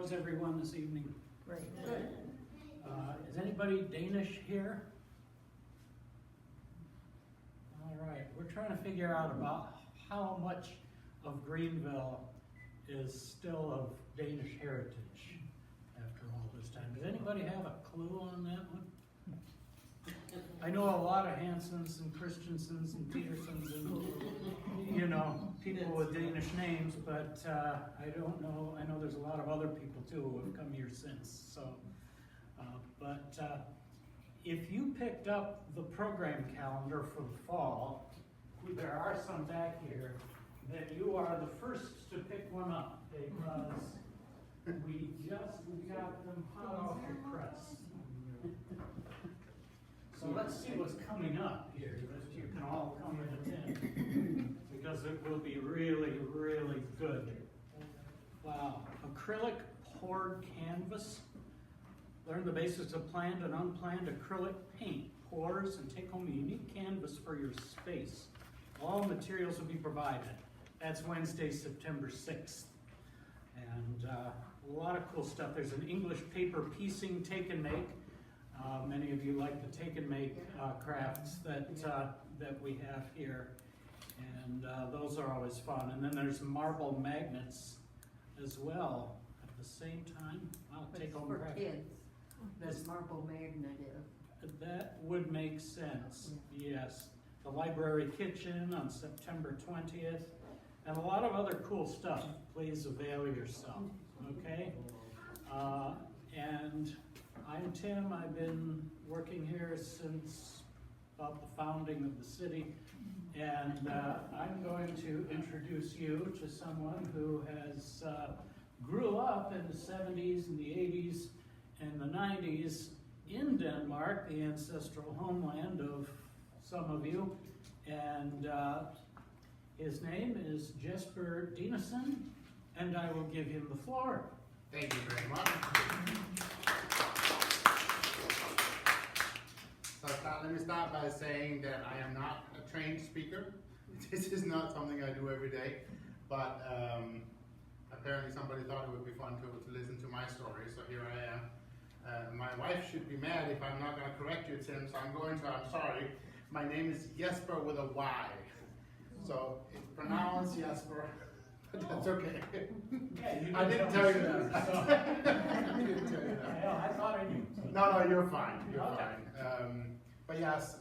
How's everyone this evening? Great. Is anybody Danish here? All right, we're trying to figure out about how much of Greenville is still of Danish heritage after all this time. Does anybody have a clue on that one? I know a lot of Hansons and Christensens and Petersons and, you know, people with Danish names, but I don't know. I know there's a lot of other people too who have come here since. So, if you picked up the program calendar for the fall, there are some back here that you are the first to pick one up because we got them hot off the press. So let's see what's coming up here that you can all come and attend because it will be really, really good. Wow, acrylic poured canvas. Learn the basics of planned and unplanned acrylic paint, pours, and take home a unique canvas for your space. All materials will be provided. That's Wednesday, September 6th. And a lot of cool stuff. There's an English paper piecing take and make. Many of you like the take and make crafts that we have here. And those are always fun. And then there's marble magnets as well at the same time. I'll take home for craft. kids. That's marble magnet. That would make sense, yes. The library kitchen on September 20th, and a lot of other cool stuff. Please avail yourself, okay? And I'm Tim. I've been working here since about the founding of the city, and I'm going to introduce you to someone who has grew up in the 70s and the 80s and the 90s in Denmark, the ancestral homeland of some of you, and his name is Jesper Dinesen, and I will give him the floor. Thank you very much. So let me start by saying that I am not a trained speaker. This is not something I do every day, but apparently somebody thought it would be fun to listen to my story, so here I am. My wife should be mad if I'm not going to correct you, Tim, so I'm sorry. My name is Jesper with a Y. So it's pronounced Jesper, but that's okay. Yeah, I didn't tell you that. I didn't tell you that. Well, I thought I knew. No, you're fine. You're Okay. fine. But yes,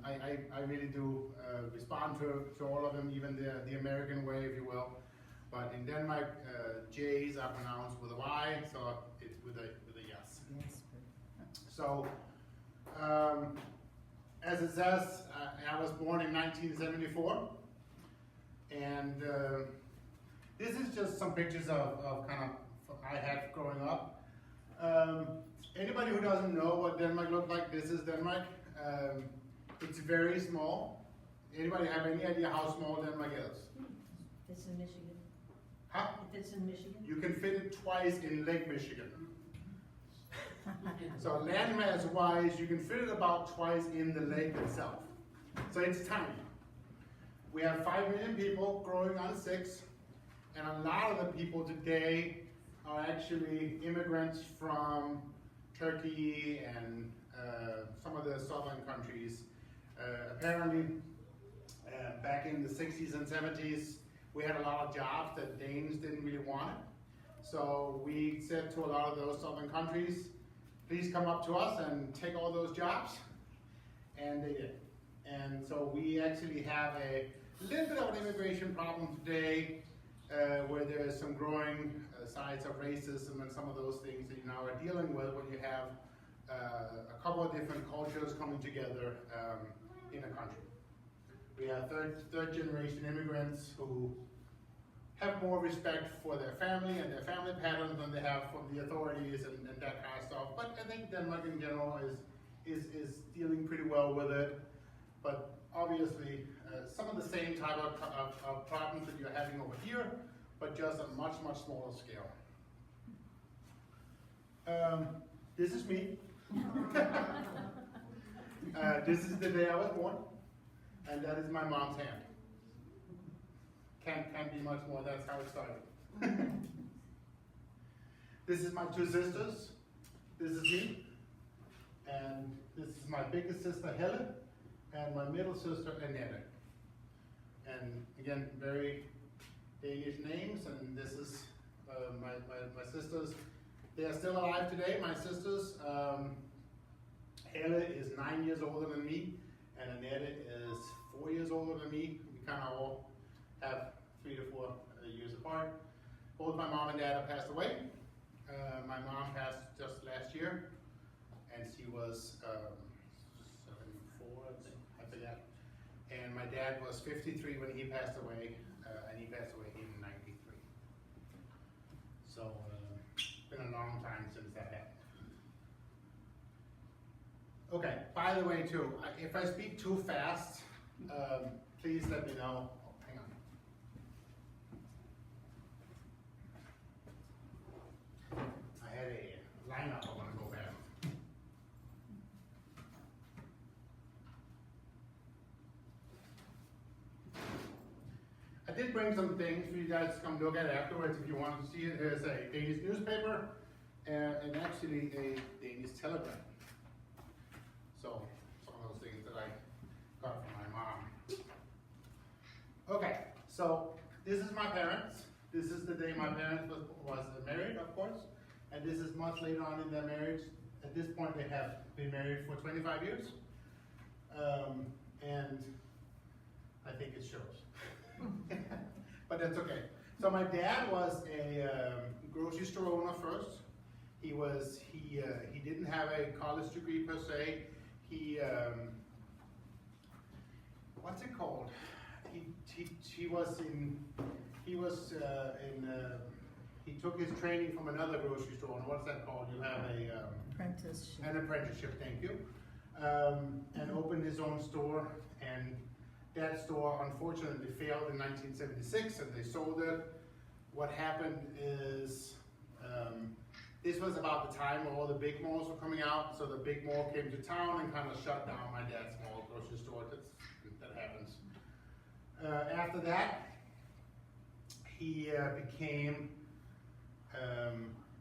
I really do respond to all of them, even the American way, if you will. But in Denmark, J's are pronounced with a Y, so it's with a yes. So, as it says, I was born in 1974, and this is just some pictures of kind of I had growing up. Anybody who doesn't know what Denmark looked like, this is Denmark. It's very small. Anybody have any idea how small Denmark is? It's in Michigan. Huh? It's in Michigan. You can fit it twice in Lake Michigan. So landmass wise, you can fit it about twice in the lake itself. So it's tiny. We have 5 million people growing on 6, and a lot of the people today are actually immigrants from Turkey and some of the southern countries. Apparently, back in the 60s and 70s, we had a lot of jobs that Danes didn't really want. So we said to a lot of those southern countries, please come up to us and take all those jobs. And they did. And so we actually have a little bit of an immigration problem today, where there is some growing sides of racism and some of those things that you now are dealing with when you have a couple of different cultures coming together in a country. We have third generation immigrants who have more respect for their family and their family patterns than they have from the authorities and that kind of stuff. But I think Denmark in general is dealing pretty well with it. But obviously, some of the same type of problems that you're having over here, but just on a much, much smaller scale. This is me. This is the day I was born, and that is my mom's hand. Can't be much more, that's how it started. This is my two sisters. This is me. And this is my biggest sister, Helle, and my middle sister, Annette. And again, very Danish names, and this is my sisters. They are still alive today, my sisters. Helle is 9 years older than me, and Annette is 4 years older than me. We kind of all have 3 to 4 years apart. Both my mom and dad have passed away. My mom passed just last year, and she was 74, I forget. And my dad was 53 when he passed away, and he passed away in 93. So it's been a long time since that happened. Okay, by the way too, if I speak too fast, please let me know. Oh, hang on. I had a lineup I want to go back. I did bring some things for you guys to come look at afterwards if you want to see it. There's a Danish newspaper and actually a Danish telegram. So, some of those things that I got from my mom. Okay, so this is my parents. This is the day my parents was married, of course. And this is much later on in their marriage. At this point, they have been married for 25 years. And I think it shows. But that's okay. So my dad was a grocery store owner first. He didn't have a college degree per se. He what's it called? He took his training from another grocery store owner. What's that called? You have Apprenticeship. an apprenticeship. Thank you. And opened his own store, and that store unfortunately failed in 1976, and they sold it. What happened is, this was about the time where all the big malls were coming out, so the big mall came to town and kind of shut down my dad's small grocery store. That happens. After that, he became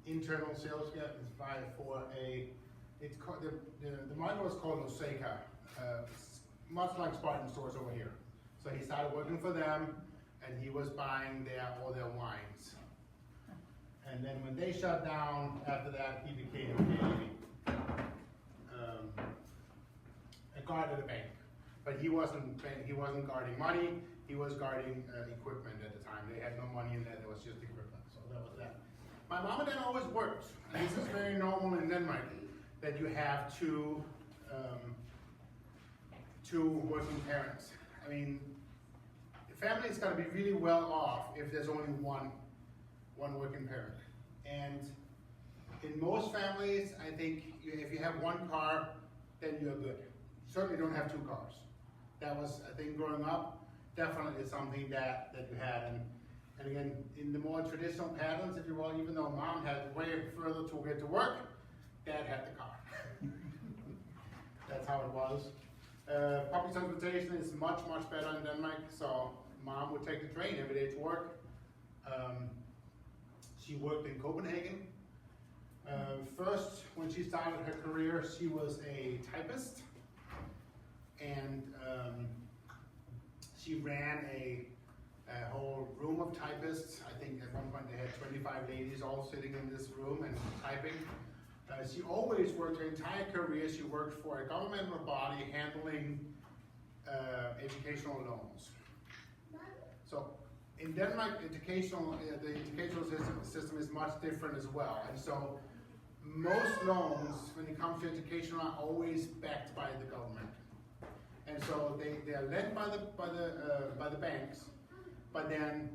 internal sales guy for it's called, the market was called Osaka, much like Spartan stores over here. So he started working for them, and he was buying all their wines. And then when they shut down, after that, he became a guard at a bank. But he wasn't guarding money, he was guarding equipment at the time. They had no money in there, there was just equipment, so that was that. My mom and dad always worked. And this is very normal in Denmark, that you have two working parents. I mean, the family's gotta be really well off if there's only one working parent. And in most families, I think if you have one car, then you're good. You certainly don't have two cars. That was, I think, growing up, definitely something that you had. And again, in the more traditional patterns, if you will, even though mom had way further to get to work, dad had the car. That's how it was. Public transportation is much, much better in Denmark, so mom would take the train every day to work. She worked in Copenhagen. First, when she started her career, she was a typist, and she ran a whole room of typists. I think at one point they had 25 ladies all sitting in this room and typing. She always worked her entire career. She worked for a governmental body handling educational loans. So in Denmark, the educational system is much different as well. And so most loans, when it comes to education, are always backed by the government. And so they are lent by the banks. But then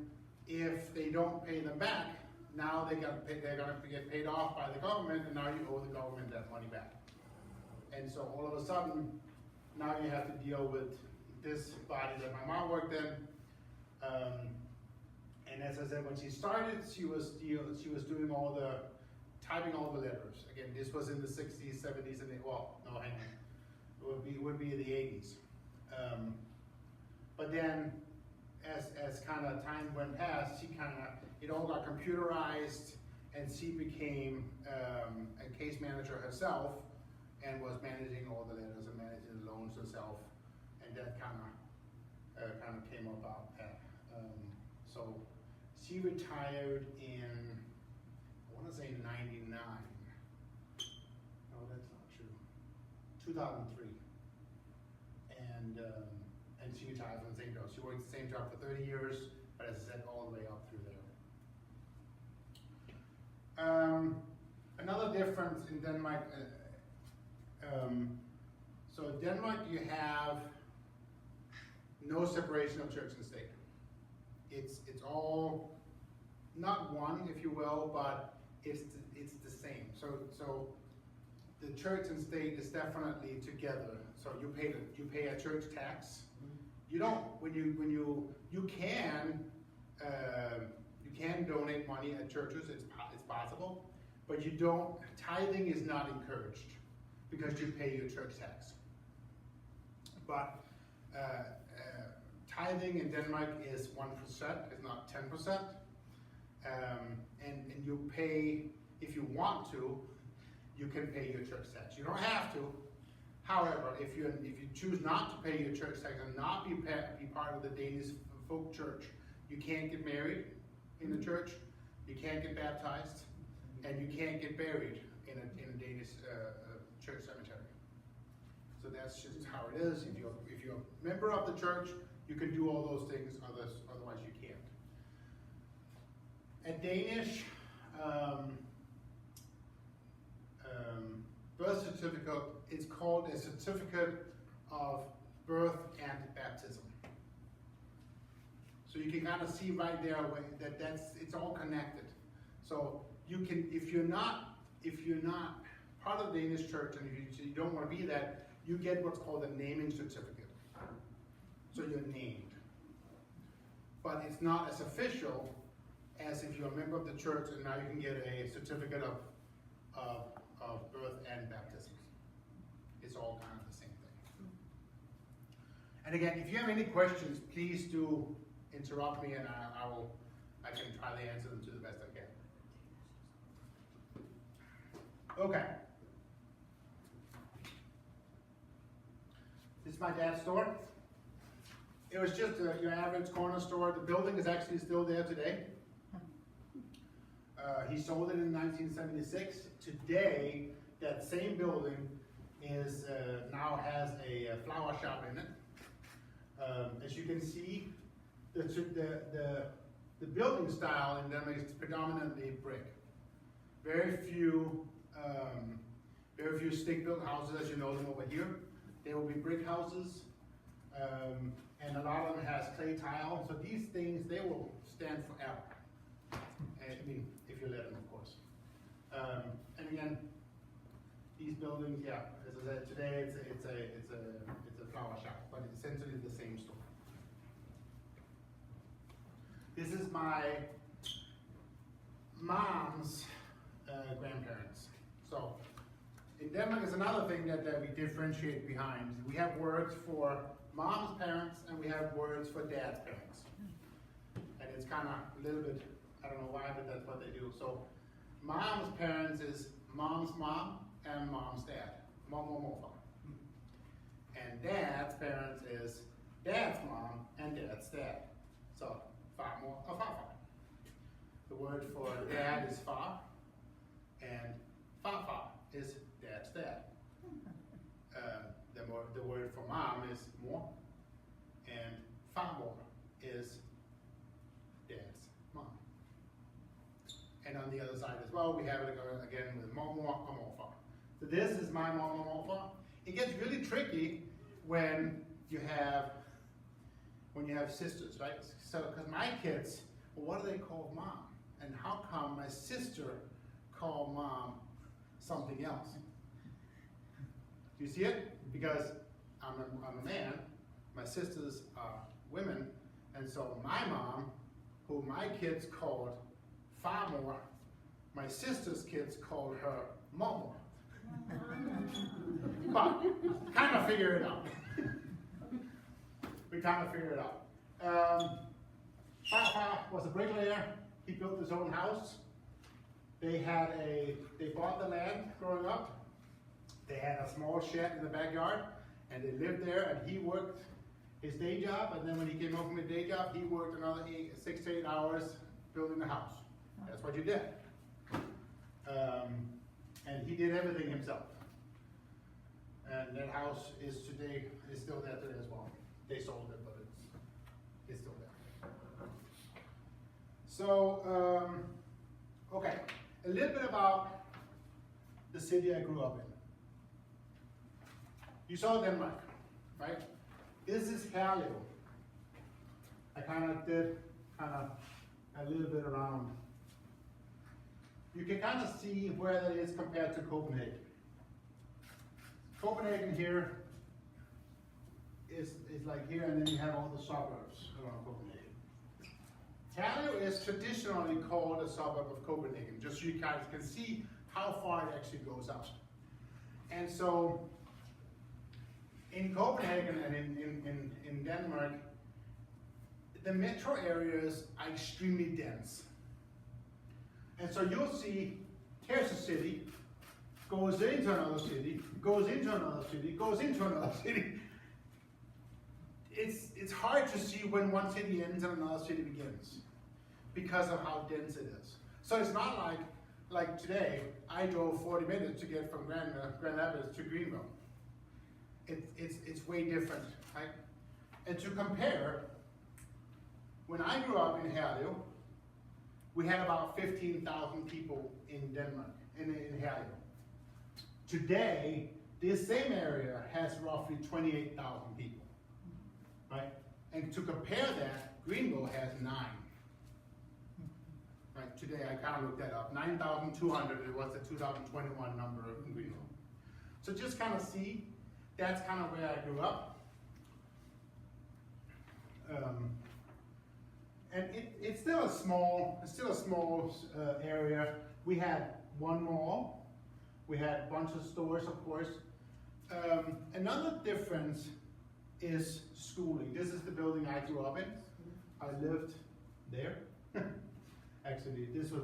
if they don't pay them back, now they're going to get paid off by the government, and now you owe the government that money back. And so all of a sudden, now you have to deal with this body that my mom worked in. And as I said, when she started, she was doing typing all the letters. Again, this was in the 60s, 70s, and it would be in the 80s. But then, as kind of time went past, it all got computerized, and she became a case manager herself and was managing all the letters and managing the loans herself, and that kind of came about. So she retired in, I want to say 99. No, that's not true. 2003. And she retired from the same job. She worked the same job for 30 years, but as I said, all the way up through there. Another difference in Denmark, so in Denmark you have no separation of church and state. It's all, not one, if you will, but it's the same. So the church and state is definitely together. So you pay a church tax. You don't, you can donate money at churches, it's possible, but you don't, tithing is not encouraged because you pay your church tax. But tithing in Denmark is 1%, it's not 10%. And you pay, if you want to, you can pay your church tax. You don't have to. However, if you choose not to pay your church tax and not be part of the Danish folk church, you can't get married in the church, you can't get baptized, and you can't get buried in a Danish church cemetery. So that's just how it is. If you're a member of the church, you can do all those things. Otherwise, you can't. A Danish birth certificate is called a certificate of birth and baptism. So you can kind of see right there that it's all connected. So you can, if you're not part of the Danish church and if you don't want to be that, you get what's called a naming certificate. So you're named. But it's not as official as if you're a member of the church and now you can get a certificate of birth and baptism. It's all kind of the same thing. And again, if you have any questions, please do interrupt me and I can try to answer them to the best I can. Okay. This is my dad's store. It was just your average corner store. The building is actually still there today. He sold it in 1976. Today, that same building is now has a flower shop in it. As you can see, the building style in Denmark is predominantly brick. Very few stick-built houses as you know them over here. They will be brick houses, and a lot of them has clay tile. So these things, they will stand forever. I mean, if you let them, of course. And again, these buildings, yeah, as I said, today it's a flower shop, but it's essentially the same store. This is my mom's grandparents. So in Denmark is another thing that we differentiate behind. We have words for mom's parents and we have words for dad's parents. And it's kind of a little bit, I don't know why, but that's what they do. So mom's parents is mom's mom and mom's dad. Mom or morfar. And dad's parents is dad's mom and dad's dad. So farmor or farfar. The word for dad is far, and farfar is dad's dad. The word for mom is mor, and farmor is dad's mom. And on the other side as well, we have it again with mormor or morfar. So this is my mom or morfar. It gets really tricky when you have sisters, right? So, because my kids, well, what do they call mom? And how come my sister called mom something else? Do you see it? Because I'm a man, my sisters are women, and so my mom, who my kids called farmor, my sister's kids called her momor. But kind of figure it out. We kind of figure it out. Farfar was a bricklayer. He built his own house. They bought the land growing up. They had a small shed in the backyard, and they lived there, and he worked his day job, and then when he came home from his day job, he worked another 6 to 8 hours building the house. That's what you did. And he did everything himself. And that house is still there today as well. They sold it, but it's still there. So, okay, a little bit about the city I grew up in. You saw Denmark, right? This is Herlev. I did a little bit around. You can kind of see where that is compared to Copenhagen. Copenhagen here is like here, and then you have all the suburbs around Copenhagen. Herlev is traditionally called a suburb of Copenhagen, just so you guys can see how far it actually goes out. And so, in Copenhagen and in Denmark, the metro areas are extremely dense. And so you'll see, here's a city, goes into another city, goes into another city, goes into another city. It's hard to see when one city ends and another city begins because of how dense it is. So it's not like today, I drove 40 minutes to get from Grand Rapids to Greenville. It's way different, right? And to compare, when I grew up in Herlev, we had about 15,000 people in Denmark, in Herlev. Today, this same area has roughly 28,000 people, right? And to compare that, Greenville has 9. Right, today I kind of looked that up. 9,200 was the 2021 number in Greenville. So just kind of see, that's kind of where I grew up. And it's still a small area. We had one mall. We had a bunch of stores, of course. Another difference is schooling. This is the building I grew up in. I lived there. Actually, this was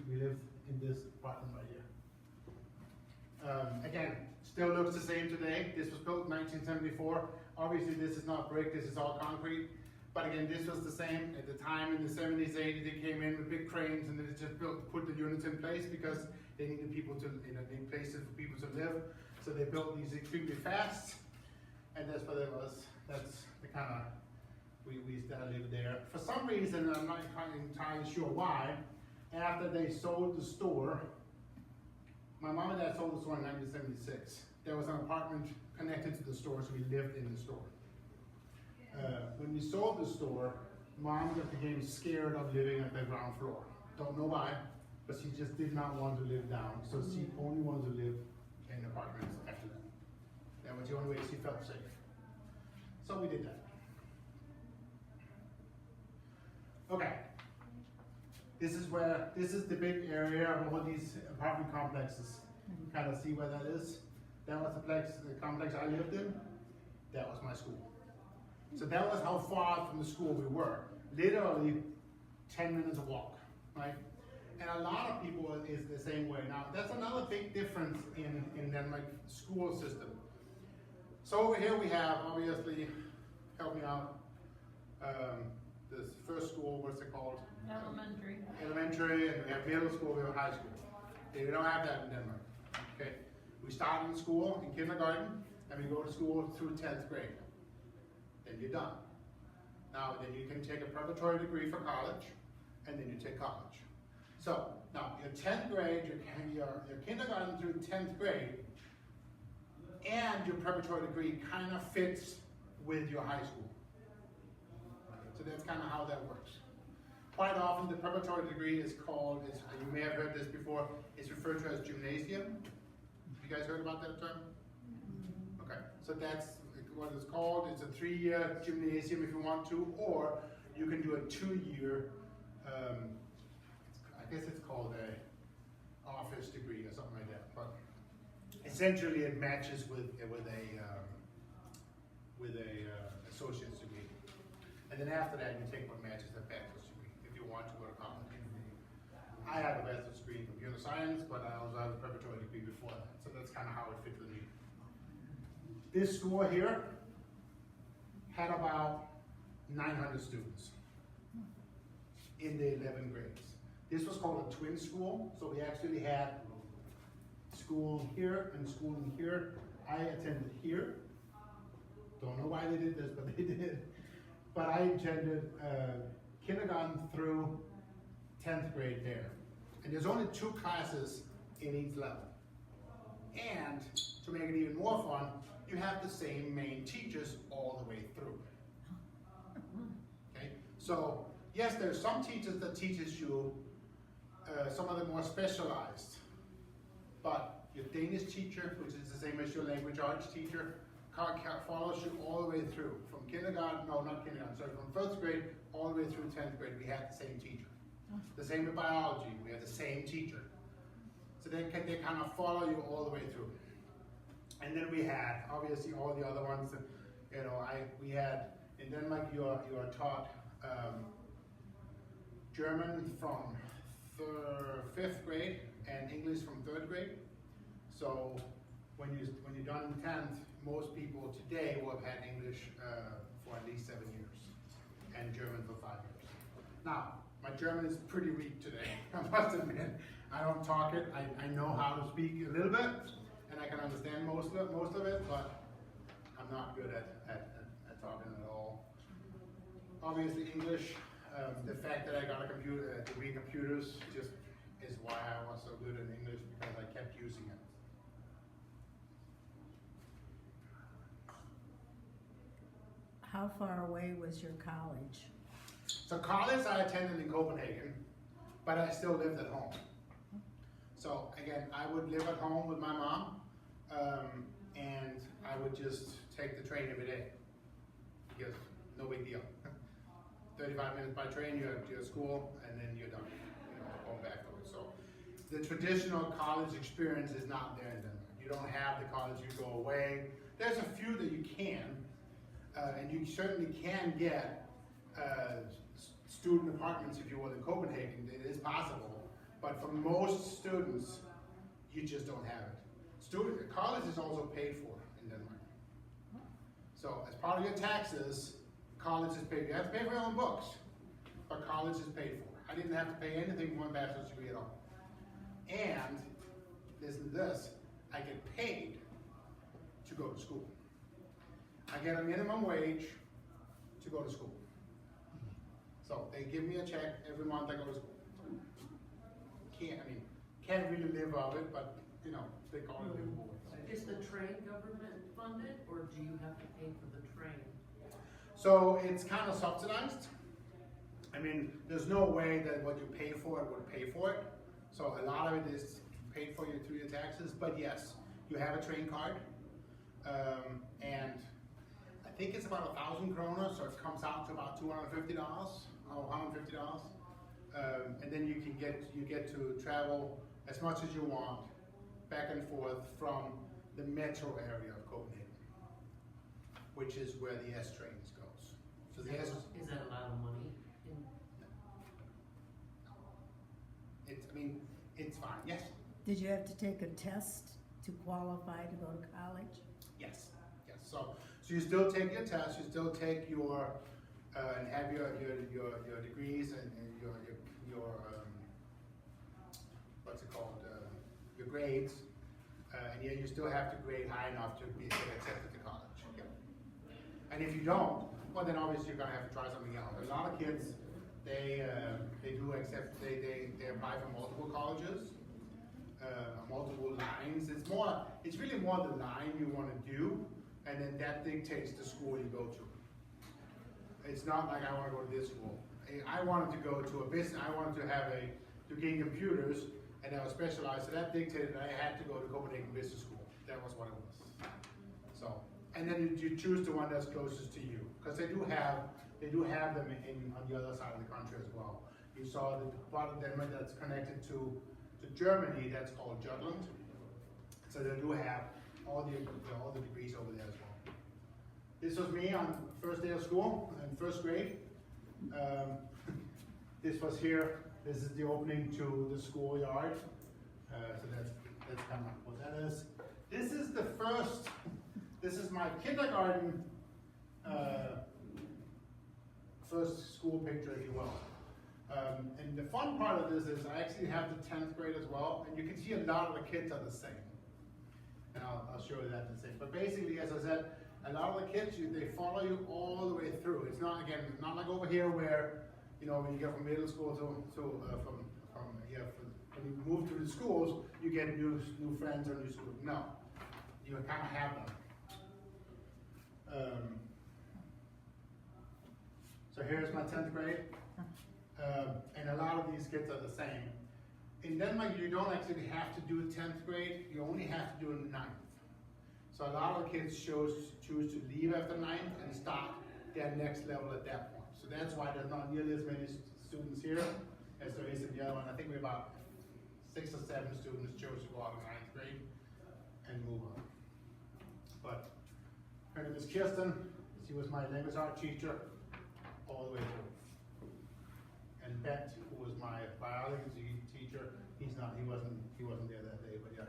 we lived in this apartment right here. Again, still looks the same today. This was built in 1974. Obviously, this is not brick, this is all concrete. But again, this was the same at the time in the 70s, 80s. They came in with big cranes and they just put the units in place because they needed people to, need places for people to live. So they built these extremely fast, and that's what it was. That's the kind of, we still live there. For some reason, I'm not entirely sure why, after they sold the store, my mom and dad sold the store in 1976. There was an apartment connected to the store, so we lived in the store. When we sold the store, Mom became scared of living at the ground floor. Don't know why, but she just did not want to live down. So she only wanted to live in apartments after that. That was the only way she felt safe. So we did that. Okay. This is the big area of all these apartment complexes. You kind of see where that is. That was the complex I lived in. That was my school. So that was how far from the school we were. Literally 10 minutes of walk, right? And a lot of people is the same way. Now, that's another big difference in Denmark school system. So over here we have, obviously, help me out, this first school, what's it called? Elementary. Elementary, and we have middle school, we have high school. Okay, we don't have that in Denmark. Okay, we start in school, in kindergarten, and we go to school through 10th grade. Then you're done. Now, then you can take a preparatory degree for college, and then you take college. So, now, your 10th grade, your kindergarten through 10th grade, and your preparatory degree kind of fits with your high school. So that's kind of how that works. Quite often, the preparatory degree is called, you may have heard this before, it's referred to as gymnasium. Have you guys heard about that term? Okay, so that's what it's called. It's a 3-year gymnasium if you want to, or you can do a 2-year, I guess it's called a office degree or something like that. But essentially, it matches with a associate's degree, and then after that, you take what matches a bachelor's degree if you want to go to college. I have a bachelor's degree in computer computer science, but I also have a preparatory degree before that. So that's kind of how it fit with me. This school here had about 900 students in the 11 grades. This was called a twin school, so we actually had school here and school in here. I attended here. Don't know why they did this, but they did. But I attended kindergarten through 10th grade there. And there's only 2 classes in each level. And to make it even more fun, you have the same main teachers all the way through. Okay, so yes, there's some teachers that teaches you some of the more specialized, but your Danish teacher, which is the same as your language arts teacher, follows you all the way through from kindergarten, no, not kindergarten, sorry, from 1st grade all the way through 10th grade. We had the same teacher. The same with biology, we had the same teacher. So they kind of follow you all the way through. And then we had, obviously, all the other ones that, you know, we had, in Denmark, you are taught German from 5th grade and English from 3rd grade. So when you're done in 10th, most people today will have had English for at least 7 years and German for 5 years. Now, my German is pretty weak today, I must admit. I don't talk it, I know how to speak a little bit, and I can understand most of it, but I'm not good at talking at all. Obviously English, the fact that I got a degree in computers just is why I was so good in English, because I kept using it. How far away was your college? So college I attended in Copenhagen, but I still lived at home. So again, I would live at home with my mom, and I would just take the train every day, because no big deal. 35 minutes by train, you're at your school, and then you're done, you know, home afterwards. So the traditional college experience is not there in Denmark. You don't have the college, you go away. There's a few that you can, and you certainly can get student apartments, if you will, in Copenhagen. It is possible, but for most students, you just don't have it. College is also paid for in Denmark. So as part of your taxes, college is paid. You have to pay for your own books, but college is paid for. I didn't have to pay anything for my bachelor's degree at all. And listen to this, I get paid to go to school. I get a minimum wage to go to school. So they give me a check every month I go to school. Can't really live off it, but you know, they call it livable. Is the train government funded, or do you have to pay for the train? So it's kind of subsidized. I mean, there's no way that what you pay for it would pay for it. So a lot of it is paid for you through your taxes, but yes, you have a train card. And I think it's about 1,000 kroner, so it comes out to about $250 or $150. And then you get to travel as much as you want back and forth from the metro area of Copenhagen, which is where the S trains goes. So the S Is that a lot of money? It's fine. Yes. Did you have to take a test to qualify to go to college? Yes. Yes. So you still take your test. You still take your and have your degrees and your what's it called? Your grades. And yet you still have to grade high enough to get accepted to college. Yep. And if you don't, well then obviously you're gonna have to try something else. A lot of kids, they apply for multiple colleges, multiple lines. It's really more the line you want to do, and then that dictates the school you go to. It's not like I want to go to this school. I wanted to go to a business. I wanted to have a degree in computers, and I was specialized. So that dictated that I had to go to Copenhagen Business School. That was what it was. So, and then you choose the one that's closest to you, because they do have them on the other side of the country as well. You saw the part of Denmark that's connected to Germany, that's called Jutland. So they do have all the degrees over there as well. This was me on the first day of school in 1st grade. This was here. This is the opening to the schoolyard. So that's kind of what that is. This is my kindergarten, first school picture, if you will. And the fun part of this is I actually have the 10th grade as well, and you can see a lot of the kids are the same. And I'll show you that in a second. But basically, as I said, a lot of the kids, they follow you all the way through. It's not, again, not like over here where, you know, when you get from middle school when you move to the schools, you get new friends or new schools. No, you kind of have them. So here's my 10th grade. And a lot of these kids are the same. In Denmark, you don't actually have to do 10th grade, you only have to do 9th. So a lot of the kids choose to leave after 9th and start their next level at that point. So that's why there's not nearly as many students here as there is in the other one. I think we're about 6 or 7 students chose to go out of 9th grade and move on. But her name is Kirsten. She was my language art teacher all the way through. And Bet, who was my biology teacher, he wasn't there that day, but yeah.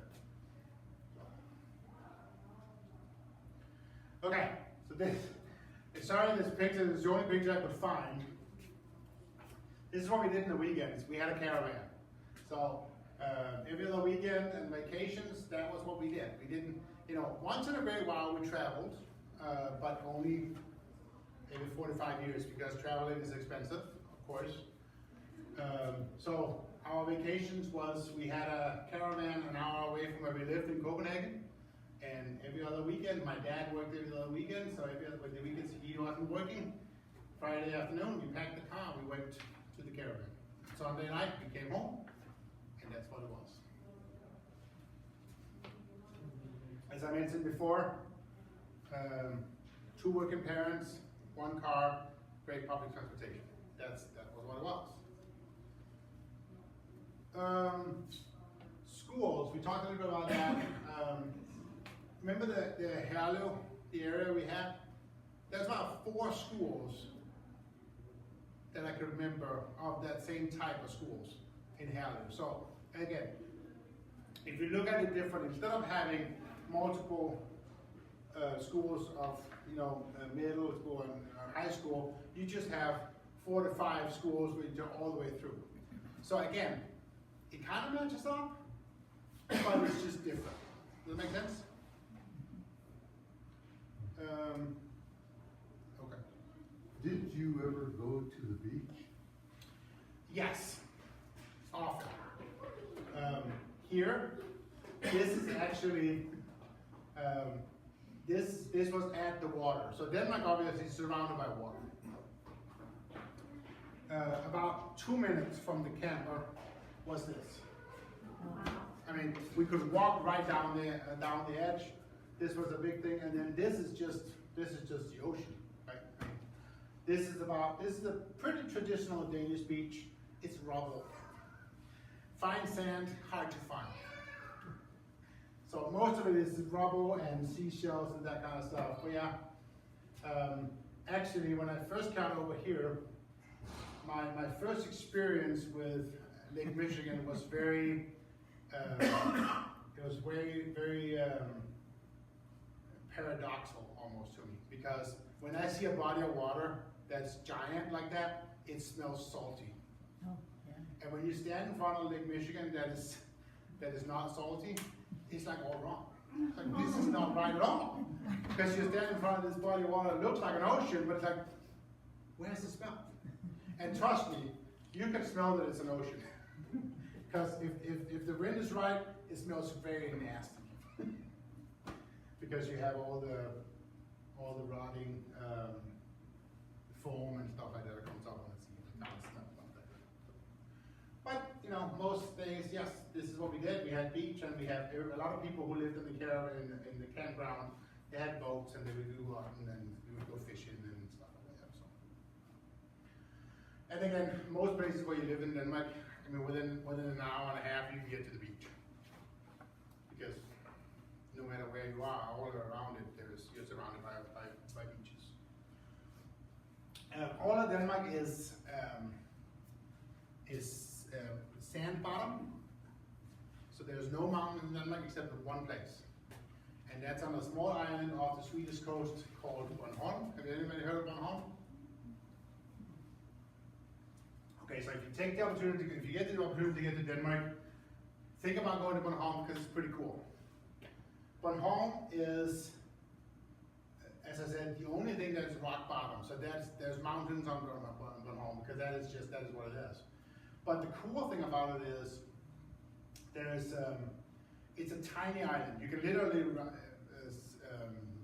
Okay, so this picture is the only picture I could find. This is what we did in the weekends. We had a caravan. So every other weekend and vacations, that was what we did. We didn't, you know, once in a great while we traveled, but only every 45 years because traveling is expensive, of course. So our vacations was, we had a caravan an hour away from where we lived in Copenhagen, and every other weekend, my dad worked every other weekend, so every other the weekends he wasn't working. Friday afternoon, we packed the car, we went to the caravan. Sunday night, we came home, and that's what it was. As I mentioned before, 2 working parents, 1 car, great public transportation. That was what it was. Schools, we talked a little bit about that. Remember the Herlev, the area we had? There's about 4 schools that I could remember of that same type of schools in Herlev. So again, if you look at it differently, instead of having multiple schools of, you know, middle school and high school, you just have 4 to 5 schools which are all the way through. So again, it kind of matches up, but it's just different. Does that make sense? Okay. Did you ever go to the beach? Yes, often. Here, this is actually, this was at the water. So Denmark obviously is surrounded by water. About 2 minutes from the camper was this. I mean, we could walk right down there, down the edge. This was a big thing, and then this is just the ocean, right? I mean, this is a pretty traditional Danish beach. It's rubble, fine sand, hard to find. So most of it is rubble and seashells and that kind of stuff. But yeah, actually, when I first came over here, my first experience with Lake Michigan was very, very paradoxical almost to me, because when I see a body of water that's giant like that, it smells salty. Oh, yeah. And when you stand in front of Lake Michigan that is not salty, it's like all wrong. It's like, this is not right at all. Because you stand in front of this body of water that looks like an ocean, but it's like, where's the smell? And trust me, you can smell that it's an ocean. Because if the wind is right, it smells very nasty. Because you have all the rotting foam and stuff like that that comes up on the sea. It kind of smells like that. But you know, most days, yes, this is what we did. We had beach, and we had a lot of people who lived in the campground. They had boats, and they would go out and then we would go fishing and stuff like that. So. And again, most places where you live in Denmark, I mean, within an hour and a half, you can get to the beach. Because no matter where you are, all around it, you're surrounded by beaches. All of Denmark is sand bottom. So there's no mountains in Denmark except for one place. And that's on a small island off the Swedish coast called Bornholm. Have anybody heard of Bornholm? Okay, so if you take the opportunity, if you get the opportunity to get to Denmark, think about going to Bornholm because it's pretty cool. Bornholm is, as I said, the only thing that's rock bottom. So there's mountains on Bornholm because that is what it is. But the cool thing about it is it's a tiny island. You can literally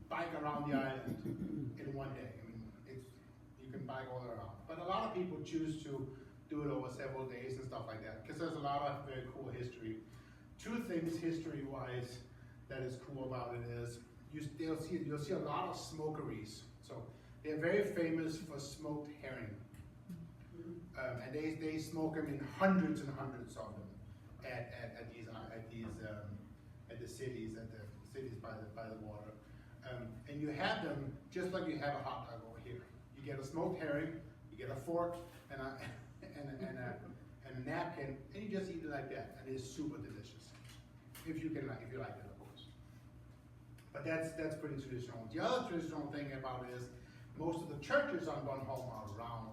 bike around the island in one day. I mean, you can bike all around. But a lot of people choose to do it over several days and stuff like that because there's a lot of very cool history. Two things history-wise that is cool about it is you'll see a lot of smokeries. So they're very famous for smoked herring. And they smoke them in hundreds and hundreds of them at the cities by the water. And you have them just like you have a hot dog over here. You get a smoked herring, you get a fork and a napkin, and you just eat it like that, and it's super delicious. If you like it, of course. But that's pretty traditional. The other traditional thing about it is most of the churches on Bornholm are round.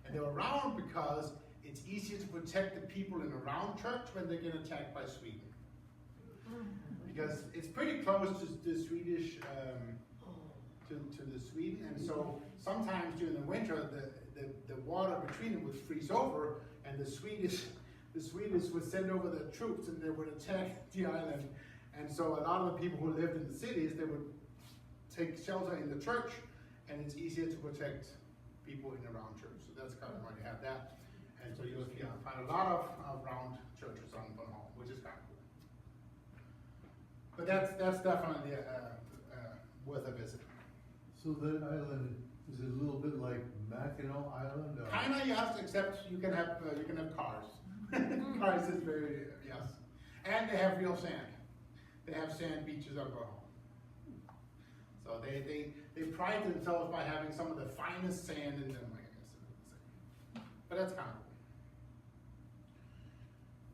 And they're round because it's easier to protect the people in a round church when they get attacked by Sweden. Because it's pretty close to the Swedish, to the Sweden, and so sometimes during the winter the water between them would freeze over, and the Swedish would send over their troops and they would attack the island. And so a lot of the people who lived in the cities, they would take shelter in the church, and it's easier to protect people in a round church. So that's kind of why you have that. And so you'll find a lot of round churches on Bornholm, which is kind of cool. But that's definitely worth a visit. So that island, is it a little bit like Mackinac Island? Kinda, yes, except you can have cars. Cars is very, yes. And they have real sand. They have sand beaches on Bornholm. So they pride themselves by having some of the finest sand in Denmark, I guess. But that's kind of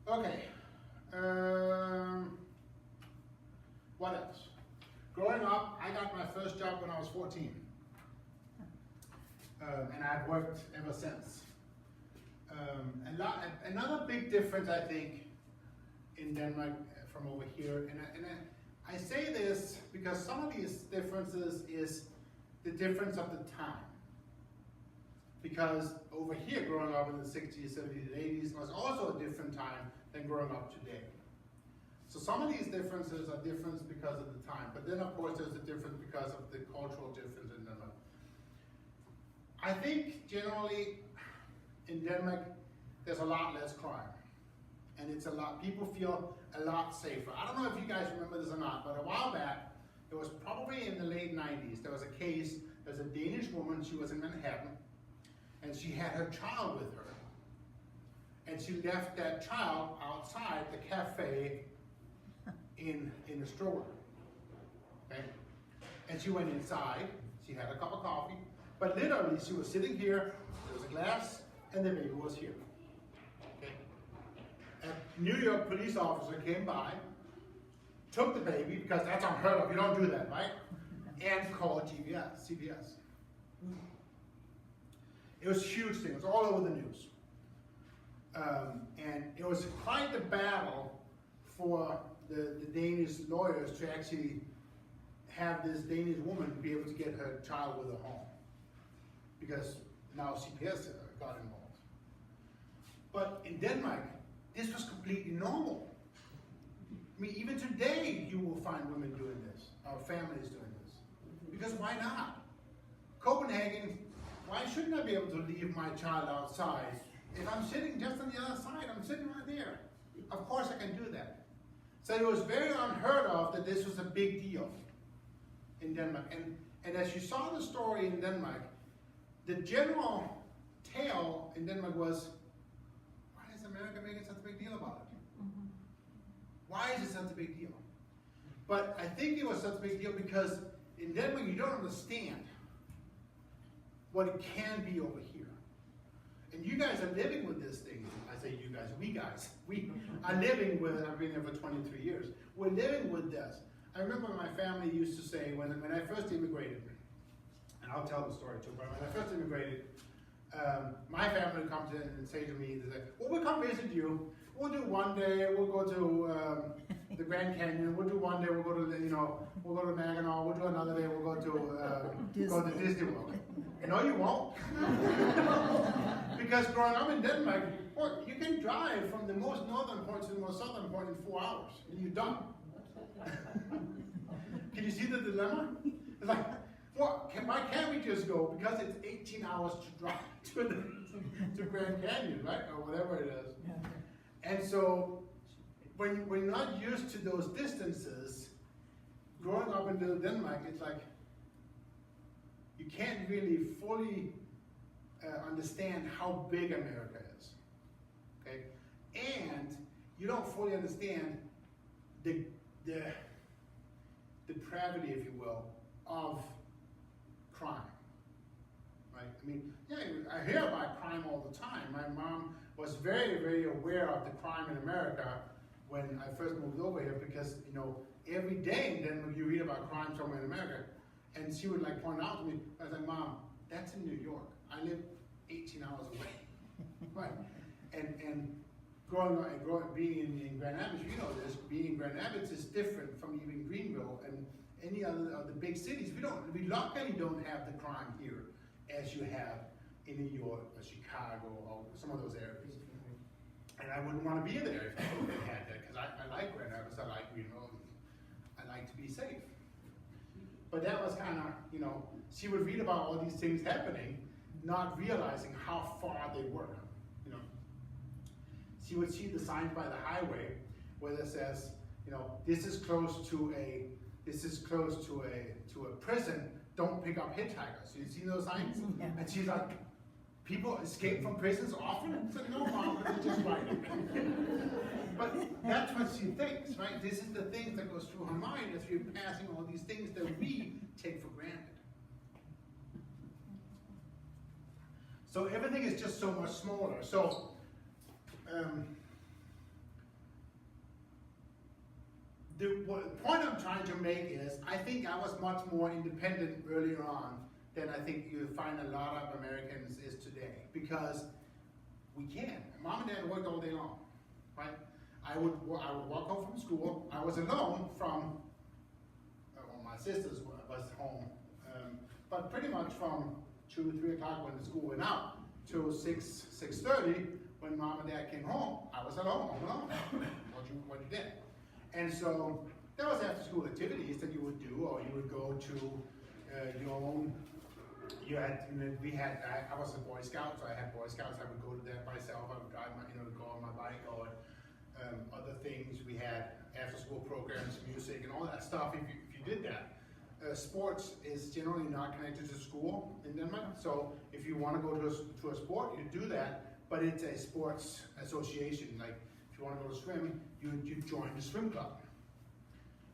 cool. Okay. What else? Growing up, I got my first job when I was 14. And I've worked ever since. Another big difference, I think, in Denmark from over here, and I say this because some of these differences is the difference of the time. Because over here, growing up in the 60s, 70s, and 80s was also a different time than growing up today. So some of these differences are different because of the time, but then of course there's a difference because of the cultural difference in Denmark. I think generally in Denmark there's a lot less crime, and people feel a lot safer. I don't know if you guys remember this or not, but a while back, it was probably in the late 90s, there was a case, there's a Danish woman, she was in Manhattan, and she had her child with her. And she left that child outside the cafe in a stroller, okay? And she went inside, she had a cup of coffee, but literally she was sitting here, there was a glass, and the baby was here, okay? A New York police officer came by, took the baby, because that's unheard of, you don't do that, right? And called CBS. It was a huge thing, it was all over the news. And it was quite the battle for the Danish lawyers to actually have this Danish woman be able to get her child with her home. Because now CPS got involved. But in Denmark, this was completely normal. I mean, even today, you will find women doing this, or families doing this. Because why not? Copenhagen, why shouldn't I be able to leave my child outside? If I'm sitting just on the other side, I'm sitting right there. Of course I can do that. So it was very unheard of that this was a big deal in Denmark. And as you saw the story in Denmark, the general tale in Denmark was, why is America making such a big deal about it? Mm-hmm. Why is it such a big deal? But I think it was such a big deal because in Denmark you don't understand what it can be over here. And you guys are living with this thing. I say you guys, we are living with it. I've been here for 23 years. We're living with this. I remember my family used to say when I first immigrated, and I'll tell the story too, but when I first immigrated, my family would come to and say to me, they say, well, we'll come visit you. We'll do one day, we'll go to the Grand Canyon. We'll do one day, we'll go to, we'll go to Mackinac. We'll do another day, we'll go to Disney World. And no, you won't. Because growing up in Denmark, well, you can drive from the most northern point to the most southern point in 4 hours, and you're done. Can you see the dilemma? It's like, well, why can't we just go? Because it's 18 hours to drive to Grand Canyon, right? Or whatever it is. And so, when you're not used to those distances, growing up in little Denmark, it's like, you can't really fully understand how big America is, okay? And you don't fully understand the depravity, if you will, of crime, right? I mean, yeah, I hear about crime all the time. My mom was very, very aware of the crime in America when I first moved over here because, every day then you read about crime somewhere in America, and she would like point out to me, I was like, Mom, that's in New York. I live 18 hours away, right? And being in Grand Rapids, being in Grand Rapids is different from even Greenville and any other of the big cities. We luckily don't have the crime here as you have in New York or Chicago or some of those areas. And I wouldn't want to be there if I had that, because I like Grand Rapids, I like to be safe. But that was kind of, she would read about all these things happening, not realizing how far they were. She would see the signs by the highway where it says, this is close to a prison. Don't pick up hitchhikers. So you see those signs? Yeah. And she's like, people escape from prisons often? I said, no, Mom, it's just right. But that's what she thinks, right? This is the things that goes through her mind as we're passing all these things that we take for granted. So everything is just so much smaller. So, the point I'm trying to make is, I think I was much more independent earlier on than I think you find a lot of Americans is today, because we can. Mom and Dad worked all day long, right? I would walk home from school. I was alone from, my sisters was home, but pretty much from 2, 3 o'clock when the school went out till 6:30 when Mom and Dad came home. I was alone. What you did. And so there was after school activities that you would do, or you would go to your own. I was a Boy Scout, so I had Boy Scouts. I would go to that myself. I would drive go on my bike, or other things. We had after school programs, music, and all that stuff. If you did that, sports is generally not connected to school in Denmark. So if you want to go to a sport, you do that, but it's a sports association. Like if you want to go to swim, you join the swim club.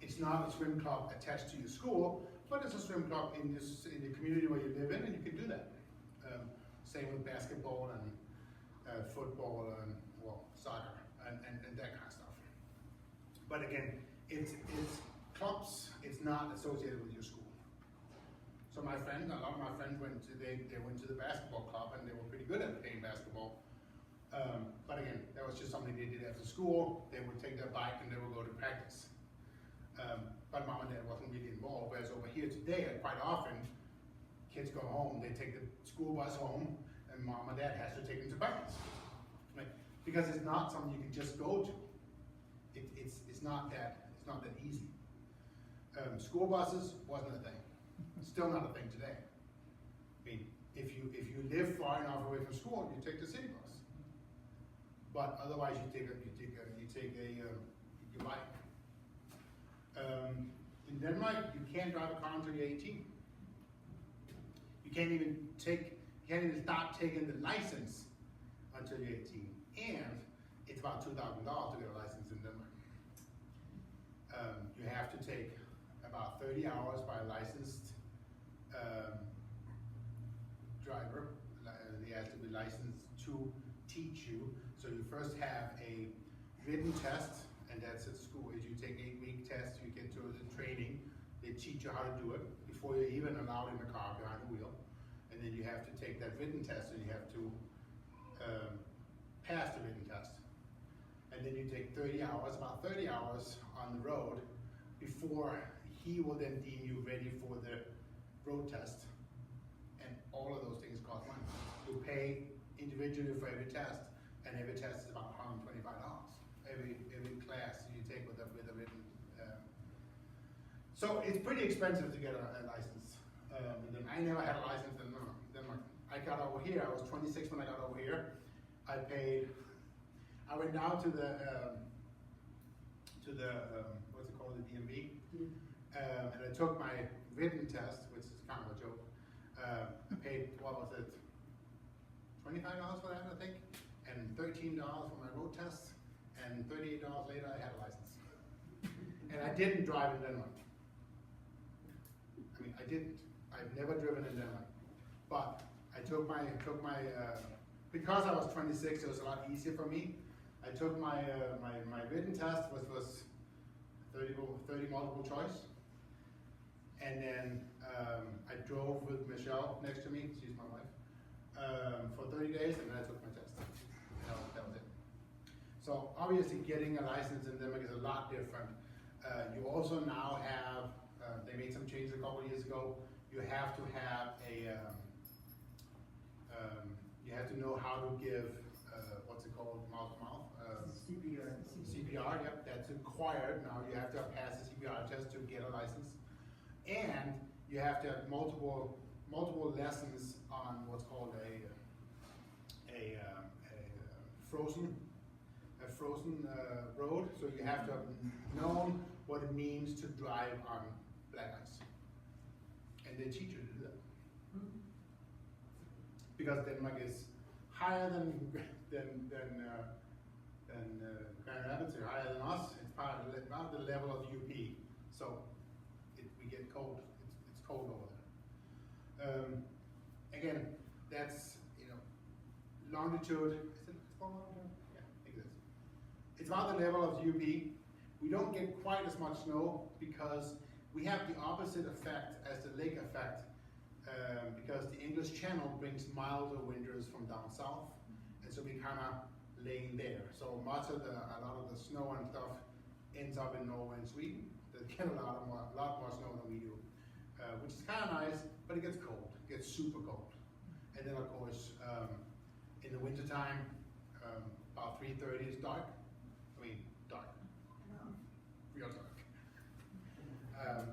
It's not a swim club attached to your school, but it's a swim club in the community where you live in, and you can do that. Same with basketball and football and soccer and that kind of stuff. But again, it's clubs. It's not associated with your school. So a lot of my friends went to the basketball club, and they were pretty good at playing basketball. But again, that was just something they did after school. They would take their bike and they would go to practice. But Mom and Dad wasn't really involved. Whereas over here today, quite often, kids go home, they take the school bus home, and Mom and Dad has to take them to practice. Right? Because it's not something you can just go to. It's not that easy. School buses wasn't a thing. Still not a thing today. I mean, if you live far enough away from school, you take the city bus. But otherwise, you take your bike. In Denmark, you can't drive a car until you're 18. You can't even start taking the license until you're 18. And it's about $2,000 to get a license in Denmark. You have to take about 30 hours by a licensed driver. He has to be licensed to teach you. So you first have a written test, and that's at school. Is you take 8-week test, you get to the training. They teach you how to do it before you're even allowed in the car behind the wheel. And then you have to take that written test, and you have to pass the written test. And then you take 30 hours, about 30 hours on the road before he will then deem you ready for the road test. And all of those things cost money. You pay individually for every test, and every test is about $125. Every class you take with a written. So it's pretty expensive to get a license. And then I never had a license in Denmark. I got over here. I was 26 when I got over here. I went down to the what's it called, the DMV, and I took my written test, which is kind of a joke. I paid, what was it, $25 for that, I think, and $13 for my road test, and $38 later I had a license. And I didn't drive in Denmark. I mean, I didn't. I've never driven in Denmark. But I took my because I was 26, it was a lot easier for me. I took my written test, which was 30 multiple choice. And then I drove with Michelle next to me, she's my wife, for 30 days, and then I took my test. That was it. So obviously getting a license in Denmark is a lot different. You also now have, they made some changes a couple of years ago, you have to have you have to know how to give, what's it called, mouth to mouth? CPR. CPR, yep, that's required. Now you have to pass the CPR test to get a license. And you have to have multiple lessons on what's called a frozen road. So you have to have known what it means to drive on black ice. And they teach you to do that. Because Denmark is higher than Grand Rapids, are higher than us. It's about the level of UP. So we get cold. It's cold over there. Again, that's longitude. Is it called longitude? Yeah, I think it is. It's about the level of UP. We don't get quite as much snow because we have the opposite effect as the lake effect. Because the English Channel brings milder winters from down south, and so we kind of laying there. So a lot of the snow and stuff ends up in Norway and Sweden. They get a lot more snow than we do, which is kind of nice, but it gets cold. It gets super cold. And then of course, in the wintertime, about 3:30 it's dark. I mean, dark, real dark.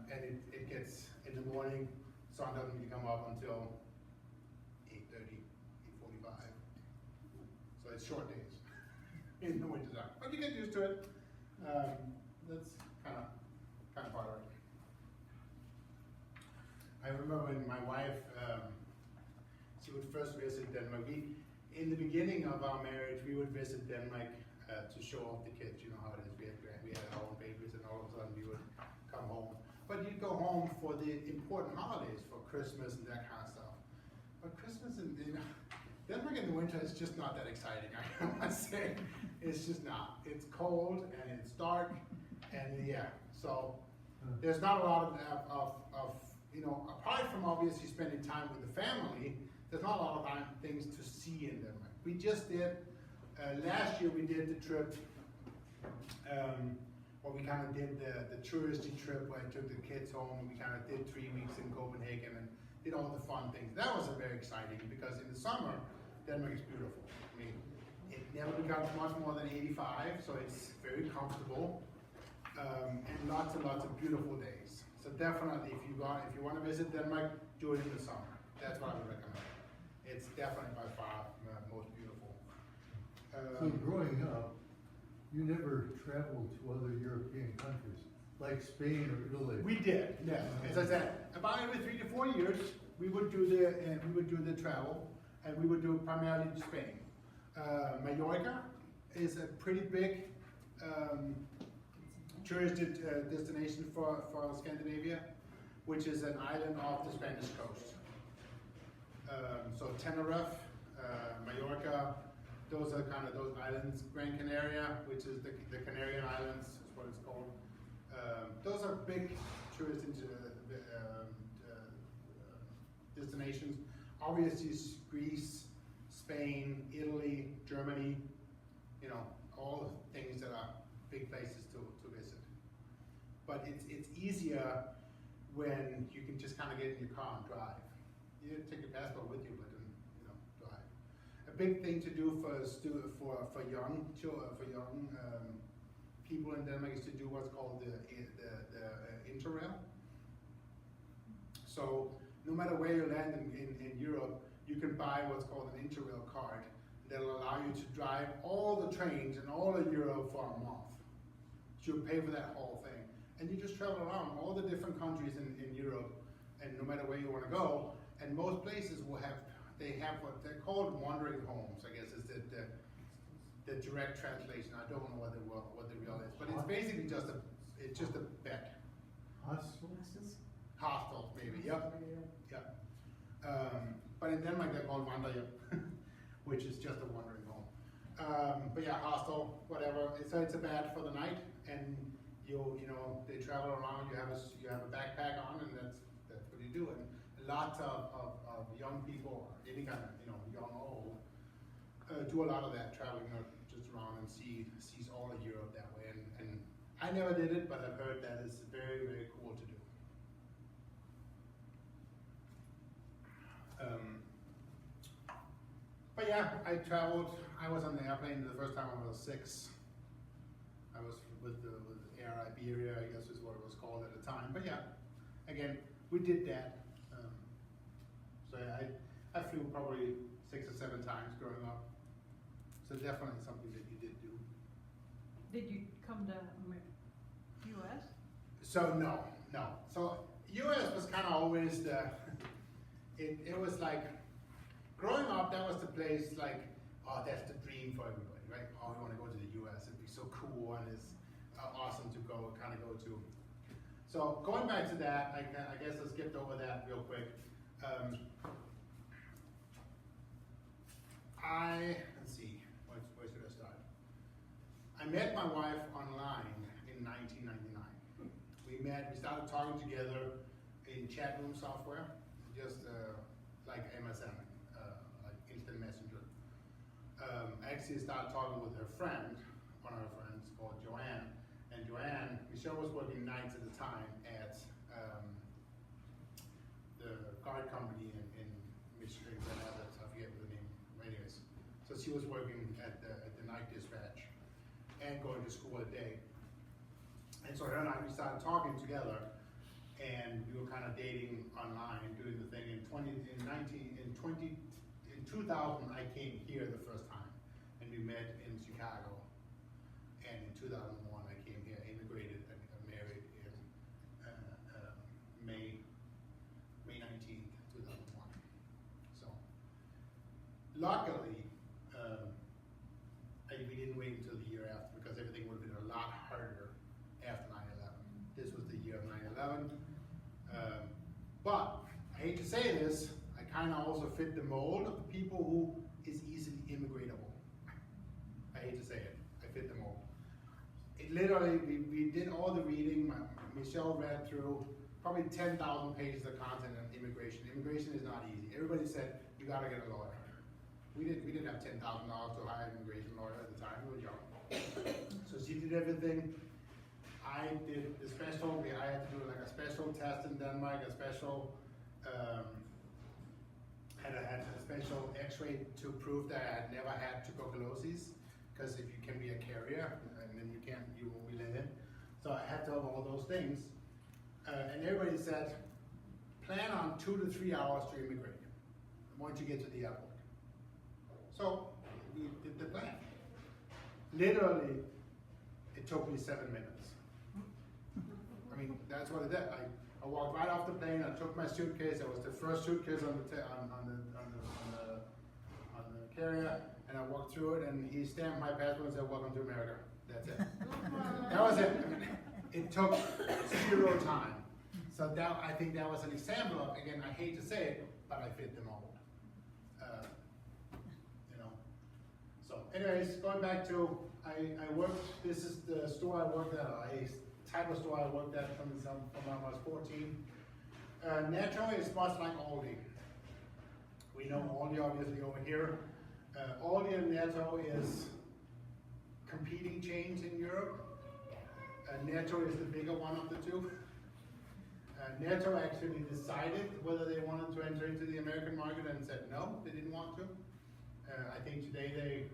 And it gets in the morning. Sun doesn't really come up until 8:30, 8:45. So it's short days in the winter time. But you get used to it. That's kind of part of it. I remember when my wife, she would first visit Denmark. In the beginning of our marriage, we would visit Denmark to show off the kids. You know how it is. We had our own babies, and all of a sudden we would come home. But you'd go home for the important holidays, for Christmas and that kind of stuff. But Christmas in Denmark in the winter is just not that exciting, I must say. It's just not. It's cold and it's dark, and yeah. So there's not a lot of apart from obviously spending time with the family, there's not a lot of things to see in Denmark. We just did, last year we did the trip, we kind of did the touristy trip where I took the kids home, and we kind of did 3 weeks in Copenhagen and did all the fun things. That was very exciting because in the summer, Denmark is beautiful. I mean, it never becomes much more than 85, so it's very comfortable, and lots and lots of beautiful days. So definitely, if you want to visit Denmark, do it in the summer. That's what I would recommend. It's definitely by far most beautiful. So growing up, you never traveled to other European countries, like Spain or Italy? We did, yes. As I said, about every 3 to 4 years, we would do the travel, and we would do primarily Spain. Mallorca is a pretty big tourist destination for Scandinavia, which is an island off the Spanish coast. So Tenerife, Mallorca, those are kind of those islands. Gran Canaria, which is the Canarian Islands, is what it's called. Those are big tourist destinations. Obviously, Greece, Spain, Italy, Germany, you know, all things that are big places to visit. But it's easier when you can just kind of get in your car and drive. You didn't take your passport with you, but then, you know, drive. A big thing to do for young people in Denmark is to do what's called the Interrail. So no matter where you land in Europe, you can buy what's called an Interrail card that'll allow you to drive all the trains in all of Europe for a month. So you pay for that whole thing. And you just travel around all the different countries in Europe, and no matter where you want to go. And most places will have, they have what they're called wandering homes, I guess is the direct translation. I don't know what the real is, but it's basically just a bed. Hostels? Hostel, maybe, yep. Yep. But in Denmark they're called wanderhjem, which is just a wandering home. But yeah, hostel, whatever. So it's a bed for the night, and you know, they travel around. You have a backpack on, and that's what you do. And lots of young people, any kind of, you know, young or old, do a lot of that traveling just around and sees all of Europe that way. And I never did it, but I've heard that it's very, very cool to do. But yeah, I traveled. I was on the airplane the first time I was 6. I was with Air Iberia, I guess is what it was called at the time. But yeah, again, we did that. So I flew probably 6 or 7 times growing up. So definitely something that you did do. Did you come to U.S.? So no. So U.S. was kind of always it was like, growing up, that was the place like, oh, that's the dream for everybody, right? Oh, we want to go to the U.S. It'd be so cool and it's awesome to go to. So going back to that, I guess I skipped over that real quick. Let's see, where should I start? I met my wife online in 1999. We started talking together in chat room software, just like MSN, like instant messenger. I actually started talking with her friend, one of her friends called Joanne, and Michelle was working nights at the time at the card company in Michigan, I forget the name, anyways. So she was working at the night dispatch and going to school at day. And so her and I, we started talking together, and we were kind of dating online, doing the thing. In 2000, I came here the first time, and we met in Chicago. And in 2001, I came here, immigrated, and married in May 19th, 2001. So, luckily, we didn't wait until the year after, because everything would have been a lot harder after 9/11. This was the year of 9/11. But I hate to say this, I kind of also fit the mold of the people who is easily immigratable. I hate to say it, I fit the mold. It literally, we did all the reading. Michelle read through probably 10,000 pages of content on immigration. Immigration is not easy. Everybody said, you gotta get a lawyer. We didn't have $10,000 to hire an immigration lawyer at the time, we were young. So she did everything. I did the special, I had to do like a special test in Denmark, a special, had a special x-ray to prove that I had never had tuberculosis, because if you can be a carrier, and then you won't be let in. So I had to have all those things. And everybody said, plan on 2 to 3 hours to immigrate once you get to the airport. So we did the plan. Literally, it took me 7 minutes. I mean, that's what it did. I walked right off the plane. I took my suitcase. That was the first suitcase on the carrier, and I walked through it. And he stamped my passport and said, "Welcome to America." That's it. That was it. I mean, it took 0 time. So that, I think that was an example of, again, I hate to say it, but I fit the mold. You know. So anyways, going back to, I worked, this is the store I worked at, a type of store I worked at from when I was 14. Netto is much like Aldi. We know Aldi obviously over here. Aldi and Netto is competing chains in Europe. Netto is the bigger one of the two. Netto actually decided whether they wanted to enter into the American market and said no, they didn't want to. I think today they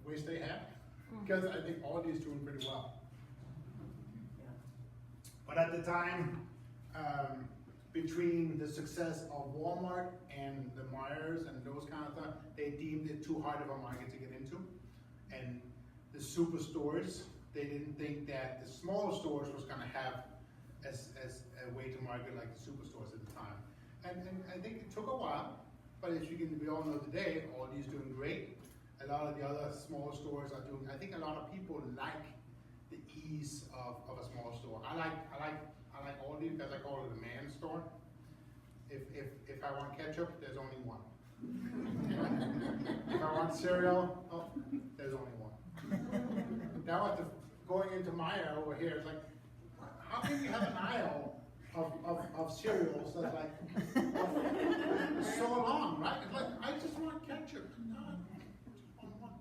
wish they had, because I think Aldi is doing pretty well. But at the time, between the success of Walmart and the Myers and those kind of stuff, they deemed it too hard of a market to get into. And the superstores, they didn't think that the smaller stores was gonna have as a way to market like the superstores at the time. And I think it took a while, but as we all know today, Aldi is doing great. A lot of the other smaller stores are doing, I think a lot of people like the ease of a small store. I like Aldi because I call it a man store. If I want ketchup, there's only one. If I want cereal, oh, there's only one. Now going into Maya over here, it's like, how can you have an aisle of cereals that's like so long, right? It's like, I just want ketchup. No, I just want one.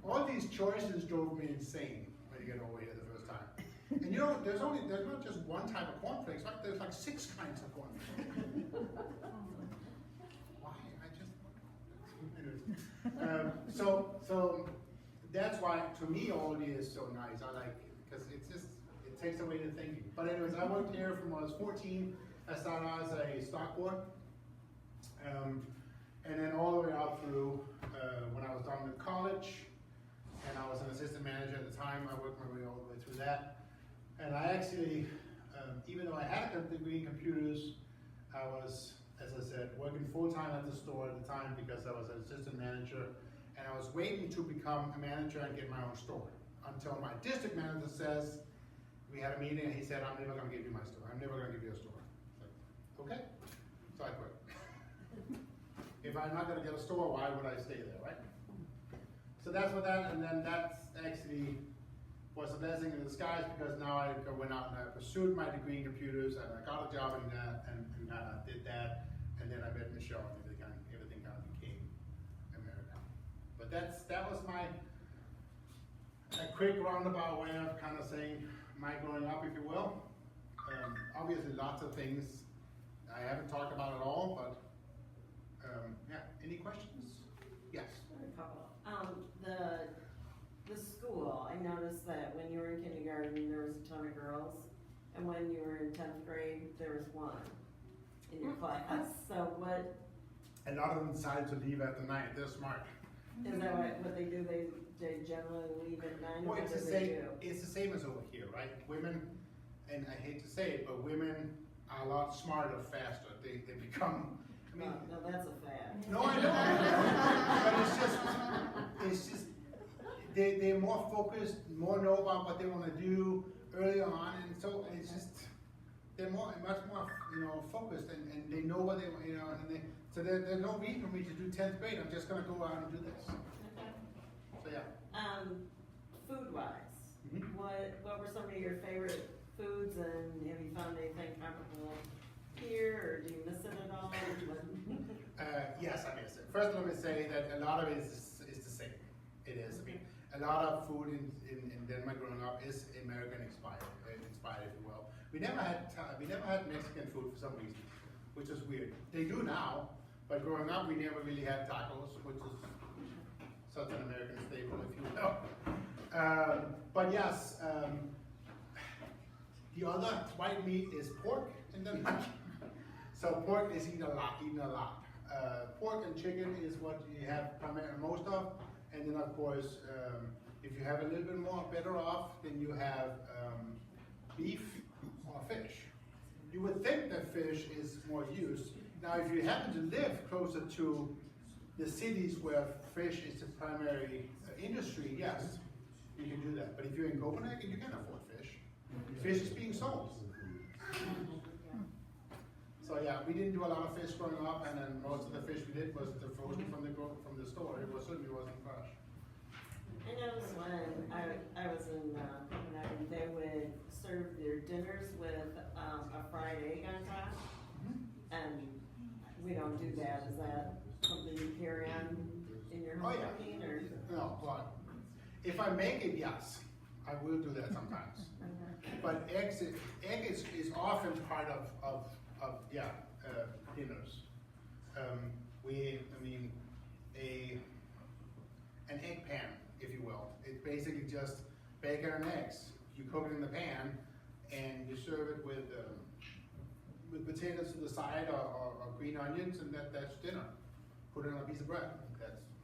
All these choices drove me insane when you get over here the first time. And you know, there's not just one type of cornflakes, right? There's like 6 kinds of cornflakes. Why? I just want so that's why, to me, Aldi is so nice. I like it, because it takes away the thinking. But anyways, I worked here from when I was 14. I started out as a stock board. And then all the way out through when I was done with college, and I was an assistant manager at the time. I worked my way all the way through that. And I actually, even though I had a degree in computers, I was, as I said, working full-time at the store at the time because I was an assistant manager, and I was waiting to become a manager and get my own store until my district manager says, we had a meeting and he said, I'm never gonna give you my store. I'm never gonna give you a store. Like, okay, so I quit. If I'm not gonna get a store, why would I stay there, right? So that's what that, and then that's actually was a blessing in disguise, because now I went out and I pursued my degree in computers, and I got a job in that, and did that, and then I met Michelle, and everything kind of became American. But that was a quick roundabout way of kind of saying my growing up, if you will. Obviously, lots of things I haven't talked about at all, but yeah. Any questions? Yes. A couple. The school, I noticed that when you were in kindergarten, there was a ton of girls, and when you were in 10th grade, there was one in your class. So what? A lot of them decided to leave after 9. They're smart. Is that what they do? They generally leave at 9. Well, what it's do the they same. do? It's the same as over here, right? Women, and I hate to say it, but women are a lot smarter, faster. They become. I mean, no, that's a fad. no, I know. But it's just they're more focused, more know about what they want to do early on, and so it's just they're much more focused, and they know what they and so there's no reason for me to do 10th grade. I'm just gonna go out and do this. So yeah. Food wise, Mhm. what were some of your favorite foods, and have you found anything comparable here, or do you miss it at all? Yes, I miss it. First, let me say that a lot of it is the same. It is. I mean, a lot of food in Denmark growing up is American inspired, if you will. We never had Mexican food for some reason, which is weird. They do now, but growing up we never really had tacos, which is such an American staple, if you will. But yes, the other white meat is pork in Denmark. So pork is eaten a lot. Pork and chicken is what you have primarily most of, and then of course, if you have a little bit more better off, then you have beef or fish. You would think that fish is more used. Now, if you happen to live closer to the cities where fish is the primary industry, yes, you can do that. But if you're in Copenhagen, you can't afford fish. Fish is being sold. So yeah, we didn't do a lot of fish growing up, and then most of the fish we did was the frozen from the store. It certainly wasn't fresh. I noticed when I was in Copenhagen, they would serve their dinners with a fried egg on top, and we don't do that. Is that something you carry on in your home cooking, or? No, but if I make it, yes, I will do that sometimes. But egg is often part of dinners. An egg pan, if you will. It's basically just bacon and eggs. You cook it in the pan, and you serve it with potatoes to the side or green onions, and that's dinner. Put it on a piece of bread.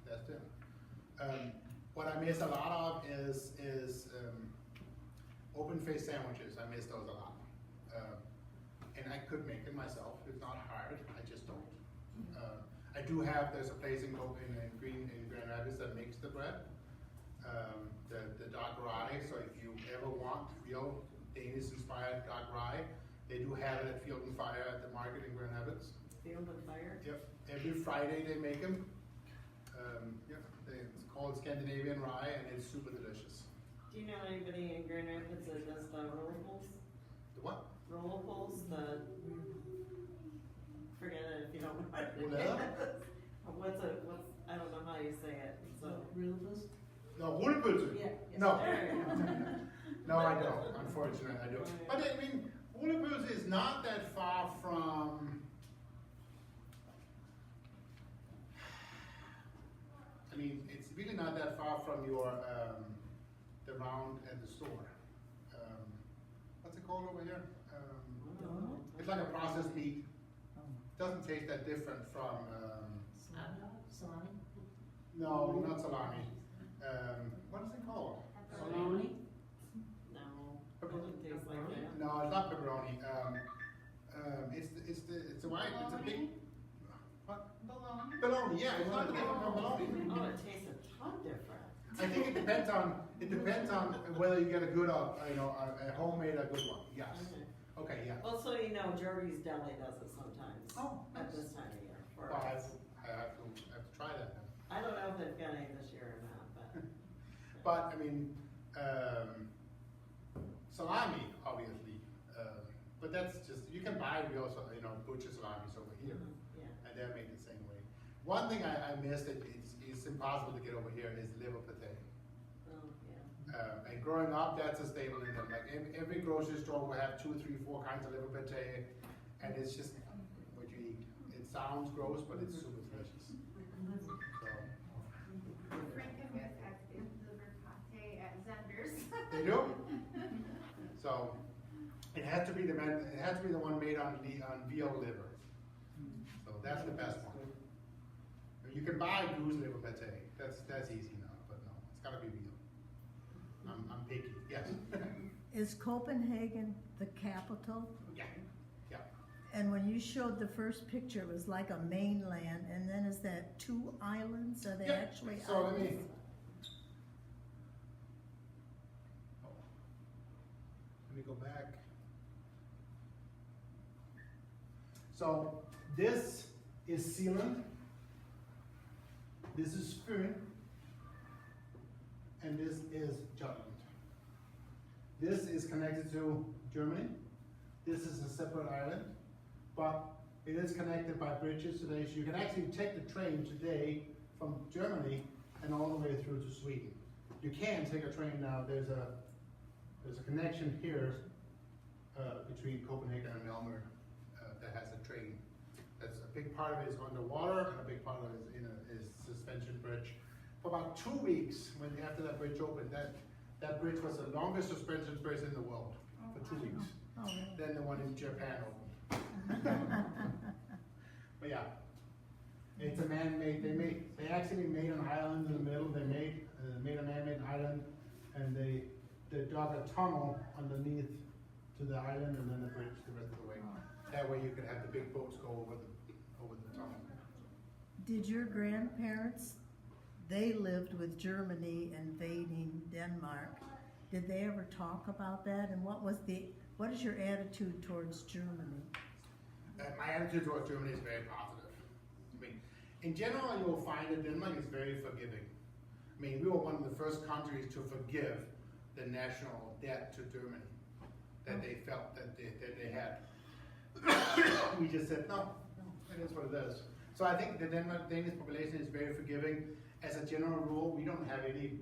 That's dinner. What I miss a lot of is open-faced sandwiches. I miss those a lot. And I could make it myself. It's not hard. I just don't. I do have. There's a place in Grand Rapids that makes the bread. The dark rye. So if you ever want real Danish-inspired dark rye, they do have it at Field and Fire at the market in Grand Rapids. Field and Fire? Yep. Every Friday they make them. It's called Scandinavian rye, and it's super delicious. Do you know anybody in Grand Rapids that does the rollables? The what? Rollables, forget it if you don't know what it Roller? is. What's, I don't know how you say it, so. Rulebus? No, rulebulse. Yeah. No. There you go. No, I don't. Unfortunately, I don't. But I mean, rulebulse is not that far from. I mean, it's really not that far from your the round at the store. What's it called over here? It's like a processed meat. Doesn't taste that different from. Salami? No, not salami. What is it called? Salami? No, it doesn't taste like that. No, it's not pepperoni. It's a white. It's a big. What? Bologna. Yeah, it's not different from bologna. Oh, it tastes a ton different. I think it depends on whether you get a good a homemade or good one. Yes. Okay. Yeah. Well, so you know, Jordy's Deli does it sometimes. Oh, At nice. this time of year. For Well, I us. have to try that then. I don't know if they've got any this year or not, but. But I mean, salami, obviously. But that's just you can buy real, butcher salamis over here, Yeah. and they're made the same way. One thing I missed that it's impossible to get over here is liver pate. Oh, yeah. And growing up, that's a staple in them. Like every grocery store will have 2, 3, 4 kinds of liver pate, and it's just what you eat. It sounds gross, but it's super delicious. So. Frank and Miss have liver pate at Zender's. They do. So it has to be the one made on veal liver. So that's the best one. You can buy goose liver pate. That's easy now, but no, it's gotta be veal. I'm picky. Yes. Is Copenhagen the capital? Yeah. Yeah. And when you showed the first picture, it was like a mainland, and then is that 2 islands? Are they Yeah. actually So let islands? me go back. So this is Zealand. This is Fyn. And this is Jutland. This is connected to Germany. This is a separate island, but it is connected by bridges today. So you can actually take the train today from Germany and all the way through to Sweden. You can take a train now. There's a connection here between Copenhagen and Malmö that has a train. That's a big part of it is underwater, and a big part of it is suspension bridge. For about 2 weeks, after that bridge opened, that bridge was the longest suspension bridge in the world for 2 weeks. Oh, really? Then the one in Japan opened. But yeah, it's a man-made. They actually made an island in the middle. They made a man-made island, and they dug a tunnel underneath to the island, and then the bridge the rest of the way. That way you could have the big boats go over the tunnel. Did your grandparents, they lived with Germany invading Denmark. Did they ever talk about that? And what is your attitude towards Germany? My attitude towards Germany is very positive. I mean, in general, you will find that Denmark is very forgiving. I mean, we were one of the first countries to forgive the national debt to Germany that they felt that they had. We just said, no, it is what it is. So I think the Danish population is very forgiving. As a general rule, we don't have any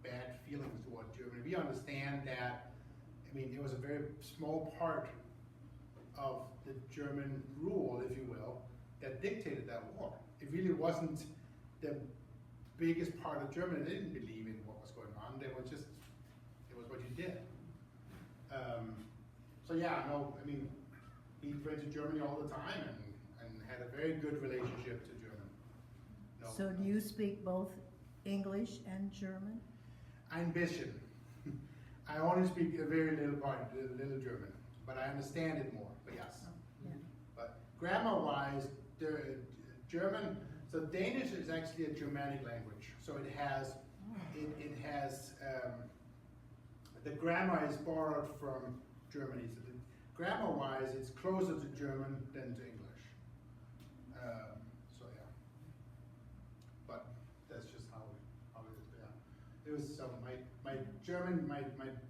bad feelings towards Germany. We understand that, I mean, it was a very small part of the German rule, if you will, that dictated that war. It really wasn't the biggest part of Germany. They didn't believe in what was going on. They were just, it was what you did. So yeah, no, I mean, he went to Germany all the time and had a very good relationship to German. No, So do you speak both English and German? Ein bisschen. I only speak a very little German, but I understand it more, but yes. Yeah. But grammar-wise, German, so Danish is actually a Germanic language. So it has, the grammar is borrowed from Germany. So grammar-wise, it's closer to German than to English. So yeah. But that's just how it is, yeah. It was, my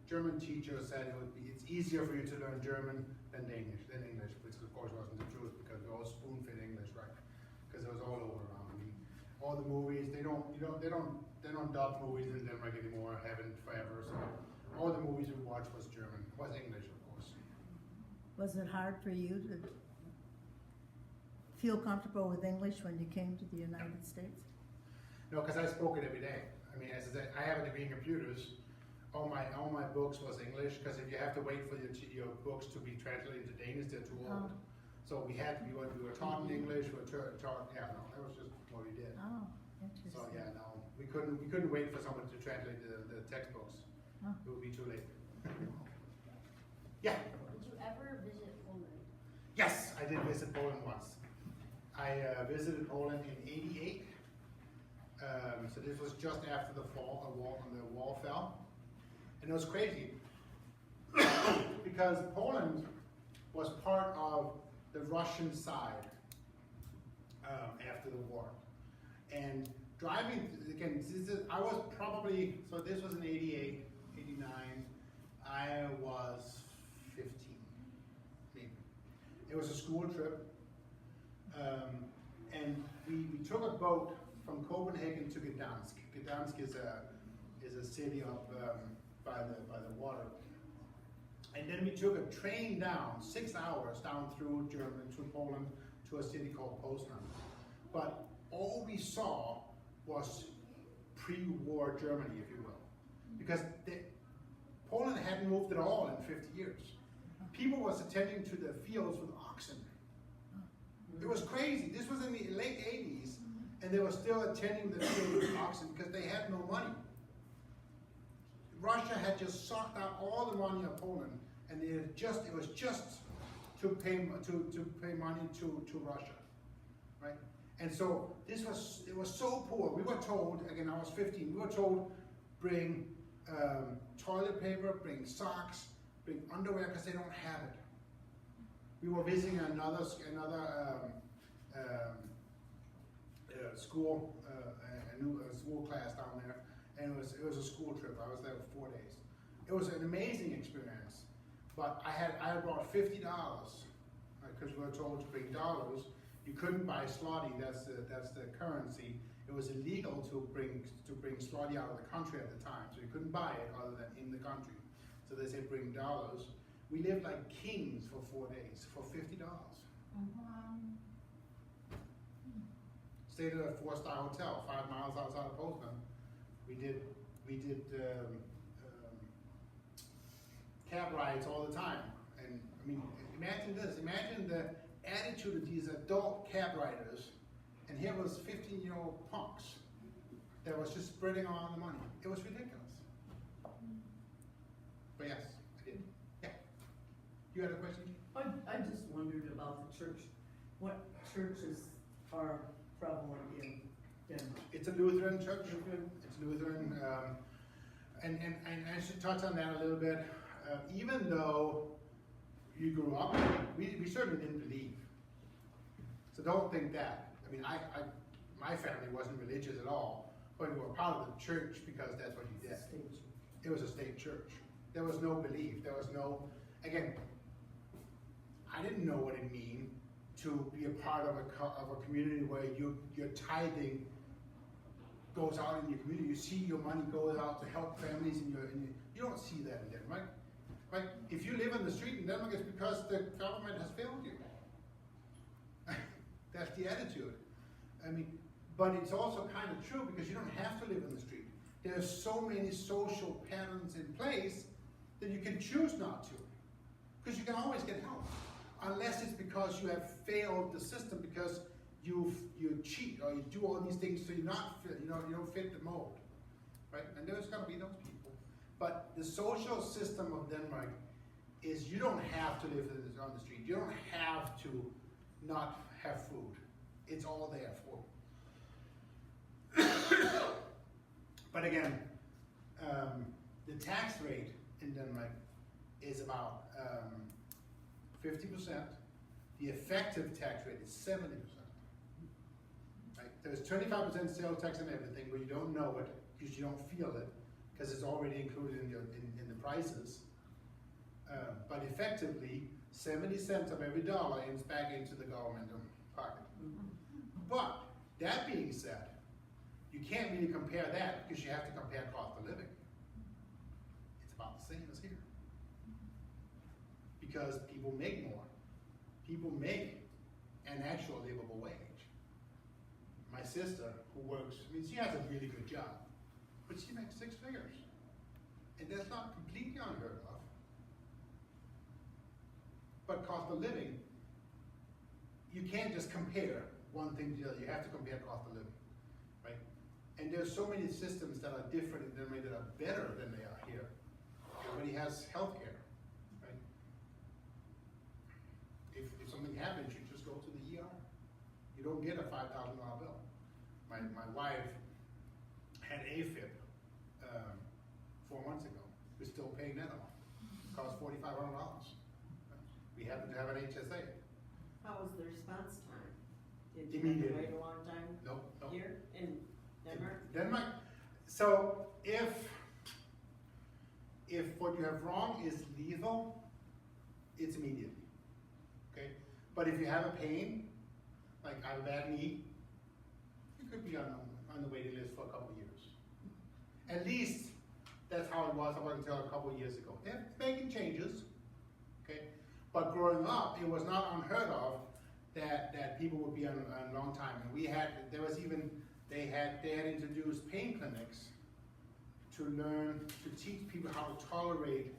German teacher said it's easier for you to learn German than English, which of course wasn't the truth because we all spoon-fed English, right? Because it was all over around. I mean, all the movies, they don't dub movies in Denmark anymore, haven't forever. So all the movies we watched was German, was English, of course. Was it hard for you to feel comfortable with English when you came to the United States? No, because I spoke it every day. I mean, as I said, I have a degree in computers. All my books was English because if you have to wait for your books to be translated into Danish, they're too old. So we were taught in English. We were taught. Yeah, no, that was just what we did. Oh, interesting. So yeah, no, we couldn't wait for someone to translate the textbooks. Oh. It would be too late. Yeah. Did you ever visit Poland? Yes, I did visit Poland once. I visited Poland in '88. So this was just after the wall fell. And it was crazy because Poland was part of the Russian side after the war. And driving, again, I was probably, so this was in '88, '89, I was 15, maybe. It was a school trip. And we took a boat from Copenhagen to Gdansk. Gdansk is a city up by the water. And then we took a train down, 6 hours down through Poland to a city called Poznan. But all we saw was pre-war Germany, if you will. Because Poland hadn't moved at all in 50 years. People was attending to the fields with oxen. It was crazy. This was in the late 80s, and they were still attending the fields with oxen because they had no money. Russia had just sucked out all the money of Poland, and it was just to pay money to Russia, right? And so it was so poor. We were told, again, I was 15. We were told bring toilet paper, bring socks, bring underwear because they don't have it. We were visiting another school, a school class down there, and it was a school trip. I was there for 4 days. It was an amazing experience, but I had brought $50 because we were told to bring dollars. You couldn't buy zloty. That's the currency. It was illegal to bring zloty out of the country at the time, so you couldn't buy it other than in the country. So they said bring dollars. We lived like kings for 4 days for $50. Stayed at a 4-star hotel 5 miles outside of Poznan. We did cab rides all the time. And I mean, imagine this. Imagine the attitude of these adult cab riders. And here was 15-year-old punks that was just spreading on the money. It was ridiculous. But yes, I did. Yeah. You had a question? I just wondered about the church. What churches are prevalent in Denmark? It's a Lutheran church. It's Lutheran. And I should touch on that a little bit. Even though you grew up, we certainly didn't believe. So don't think that. I mean, my family wasn't religious at all, but we were part of the church because that's what you did. It was a state church. There was no belief. There was no, again, I didn't know what it mean to be a part of a community where your tithing goes out in your community. You see your money goes out to help families in your you don't see that in Denmark. Right? If you live on the street in Denmark, it's because the government has failed you. That's the attitude. I mean, but it's also kind of true because you don't have to live on the street. There's so many social patterns in place that you can choose not to. Because you can always get help. Unless it's because you have failed the system because you cheat or you do all these things so you don't fit the mold. Right? And there's gonna be those people. But the social system of Denmark is you don't have to live on the street. You don't have to not have food. It's all there for you. But again, the tax rate in Denmark is about 50%. The effective tax rate is 70%. Right? There's 25% sales tax and everything, but you don't know it because you don't feel it because it's already included in the prices. But effectively, 70 cents of every dollar ends back into the government pocket. But that being said, you can't really compare that because you have to compare cost of living. It's about the same as here. Because people make more. People make an actual livable wage. My sister, who works, I mean, she has a really good job, but she makes 6 figures. And that's not completely unheard of. But cost of living, you can't just compare one thing to the other. You have to compare cost of living, right? And there's so many systems that are different in Denmark that are better than they are here. Everybody has health care, right? If something happens, you just go to the ER. You don't get a $5,000 bill. My wife had AFib 4 months ago. We're still paying that off. It cost $4,500. We happen to have an HSA. How was the response time? Did you have to Immediate. wait a long time? Nope. Here in Denmark? Denmark. So if what you have wrong is lethal, it's immediately. Okay? But if you have a pain, like I have a bad knee, you could be on the waiting list for a couple of years. At least that's how it was up until a couple of years ago. They're making changes. Okay? But growing up, it was not unheard of that people would be on a long time. And they had introduced pain clinics to learn, to teach people how to tolerate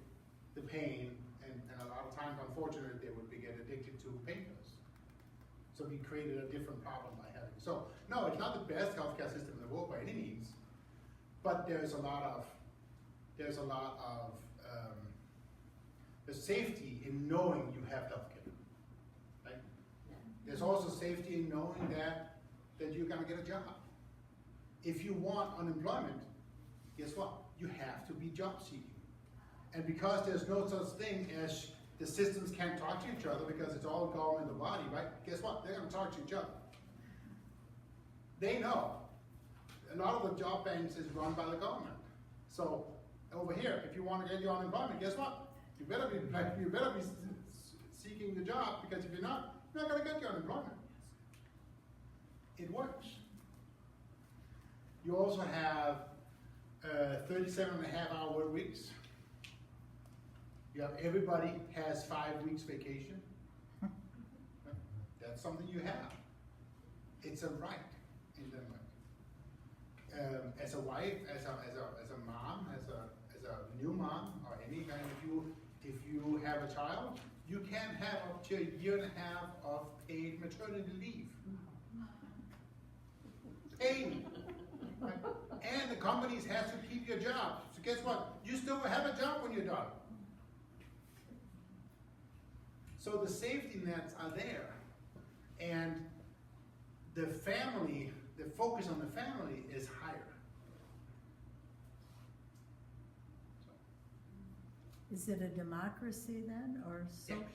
the pain. And a lot of times, unfortunately, they would get addicted to painkillers. So we created a different problem by having. So no, it's not the best healthcare system in the world by any means, but there's a lot of the safety in knowing you have healthcare, right? There's also safety in knowing that you're gonna get a job. If you want unemployment, guess what? You have to be job seeking. And because there's no such thing as the systems can't talk to each other because it's all governmental body, right? Guess what? They're gonna talk to each other. They know. A lot of the job banks is run by the government. So over here, if you want to get your unemployment, guess what? You better be seeking the job because if you're not gonna get your unemployment. It works. You also have 37.5-hour work weeks. You have everybody has 5 weeks vacation. That's something you have. It's a right in Denmark. As a wife, as a mom, as a new mom, or any kind of if you have a child, you can have up to 1.5 years of paid maternity leave. Paid. Right? And the companies have to keep your job. So guess what? You still have a job when you're done. So the safety nets are there. And the focus on the family is higher. Is it a democracy then, or socialist?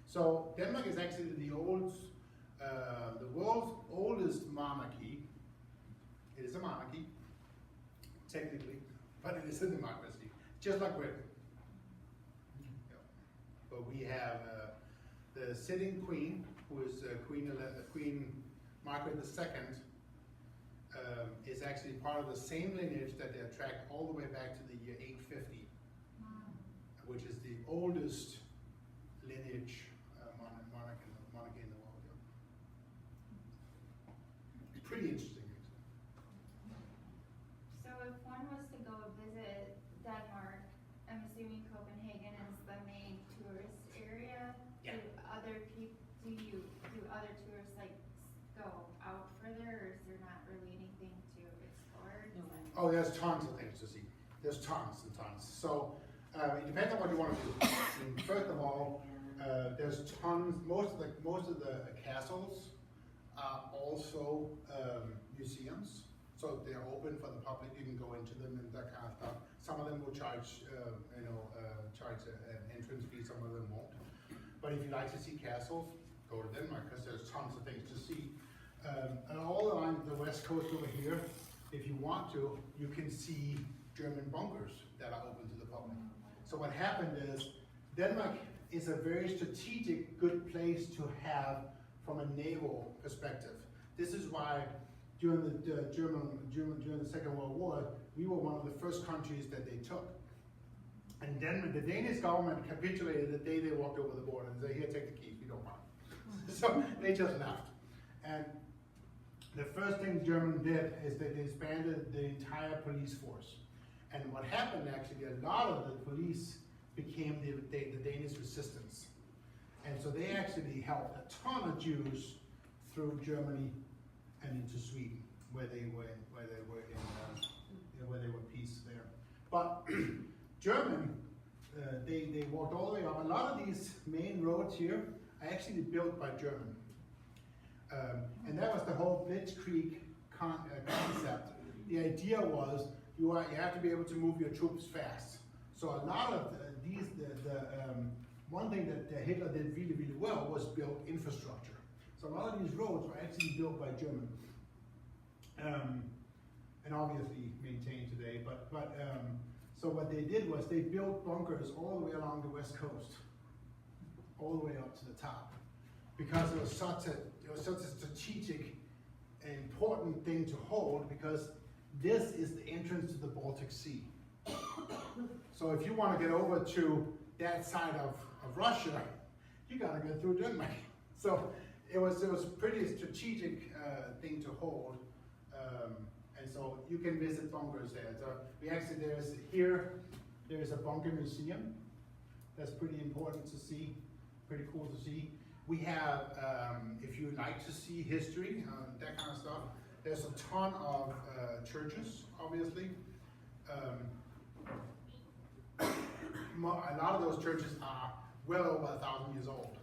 So Denmark is actually the old the world's oldest monarchy. It is a monarchy, technically, but it is a democracy, just like Britain. Yeah. But we have the sitting queen, who is Queen Margaret II, is actually part of the same lineage that they track all the way back to the year 850, which is the oldest lineage monarchy in the world. Yeah. It's pretty interesting. So if one was to go visit Denmark, I'm assuming Copenhagen is the main tourist area. Yeah. Do other tourists like go out further, or is there not really anything to explore? Oh, there's tons of things to see. There's tons and tons. So it depends on what you want to do. First of all, there's tons. Most of the castles are also museums, so they're open for the public. You can go into them and that kind of stuff. Some of them will charge, charge an entrance fee. Some of them won't. But if you like to see castles, go to Denmark because there's tons of things to see. And all along the west coast over here, if you want to, you can see German bunkers that are open to the public. So what happened is, Denmark is a very strategic, good place to have from a naval perspective. This is why during the during the Second World War, we were one of the first countries that they took. And then the Danish government capitulated the day they walked over the border and said, "Here, take the keys, we don't want it." So they just left. And the first thing Germany did is that they disbanded the entire police force. And what happened actually, a lot of the police became the Danish resistance. And so they actually helped a ton of Jews through Germany and into Sweden, where they were peace there. But they walked all the way up. A lot of these main roads here are actually built by German. And that was the whole Blitzkrieg concept. The idea was you have to be able to move your troops fast. So a lot of one thing that Hitler did really, really well was build infrastructure. So a lot of these roads were actually built by German. And obviously maintained today, so what they did was they built bunkers all the way along the west coast, all the way up to the top, because it was such a strategic, important thing to hold, because this is the entrance to the Baltic Sea. So if you want to get over to that side of Russia, you gotta go through Denmark. So it was a pretty strategic thing to hold. And so you can visit bunkers there. So there's a bunker museum. That's pretty important to see, pretty cool to see. We have, if you like to see history, that kind of stuff, there's a ton of churches, obviously. A lot of those churches are well over 1,000 years old.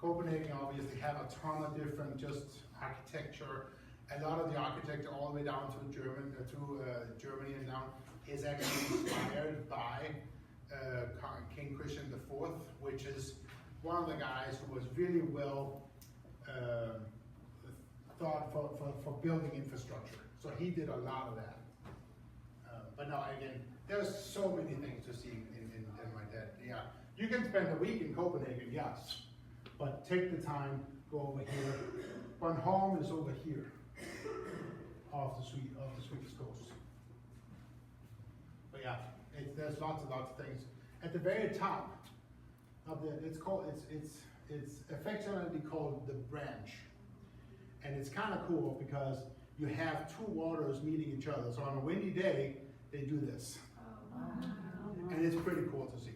Copenhagen obviously have a ton of different just architecture. A lot of the architecture all the way down to Germany and down is actually inspired by King Christian IV, which is one of the guys who was really well thought for building infrastructure. So he did a lot of that. But now again, there's so many things to see in Denmark that, yeah, you can spend a week in Copenhagen, yes, but take the time, go over here. Bornholm is over here, off the Swedish coast. But yeah, there's lots of things. At the very top of it's affectionately called the branch, and it's kind of cool because you have two waters meeting each other. So on a windy day, they do this, and it's pretty cool to see.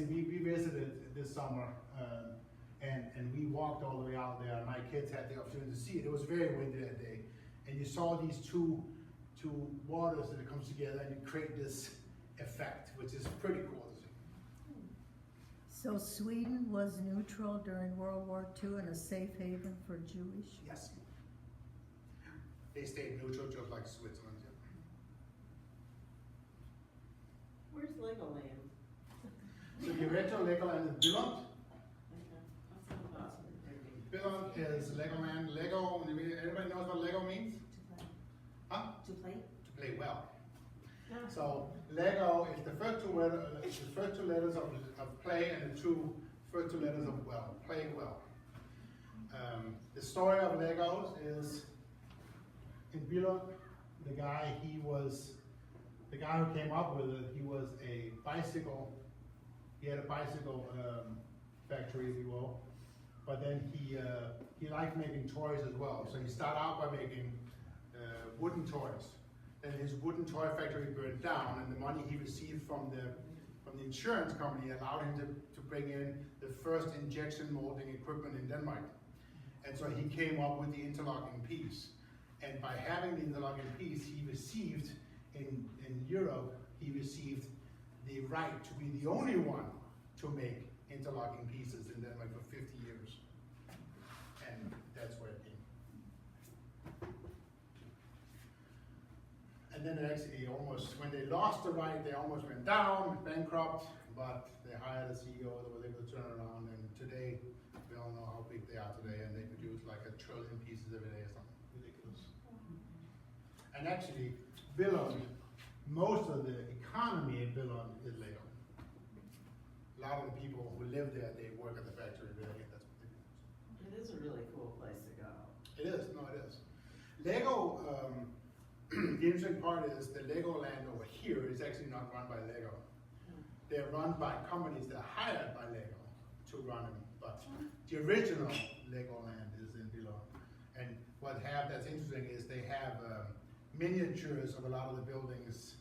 We visited this summer, and we walked all the way out there. My kids had the opportunity to see it. It was very windy that day, and you saw these two waters that comes together, and you create this effect, which is pretty cool to see. So Sweden was neutral during World War II and a safe haven for Jewish? Yes. They stayed neutral just like Switzerland. Yeah. Where's Legoland? Så vi er retro Legoland i Billund. Billund is Legoland. Lego, everybody knows what Lego means? Huh? To play? To play well. So Lego is the first two letters of play and the first two letters of well, play well. The story of Legos is in Billund, the guy who came up with it, he had a bicycle factory, if you will, but then he liked making toys as well. So he started out by making wooden toys. Then his wooden toy factory burned down, and the money he received from the insurance company allowed him to bring in the first injection molding equipment in Denmark. And so he came up with the interlocking piece. And by having the interlocking piece, he received, in Europe, he received the right to be the only one to make interlocking pieces in Denmark for 50 years. And that's where it came. And then it actually when they lost the right, they almost went down, bankrupt, but they hired a CEO that was able to turn around, and today, we all know how big they are today, and they produce like 1 trillion pieces every day or something ridiculous. And actually, Billund, most of the economy in Billund is Lego. A lot of the people who live there, they work at the factory there, and that's what they do. It is a really cool place to go. It is, no, it is. Lego, the interesting part is the Legoland over here is actually not run by Lego. They're run by companies that are hired by Lego to run them, but the original Legoland is in Billund. And that's interesting is they have miniatures of a lot of the buildings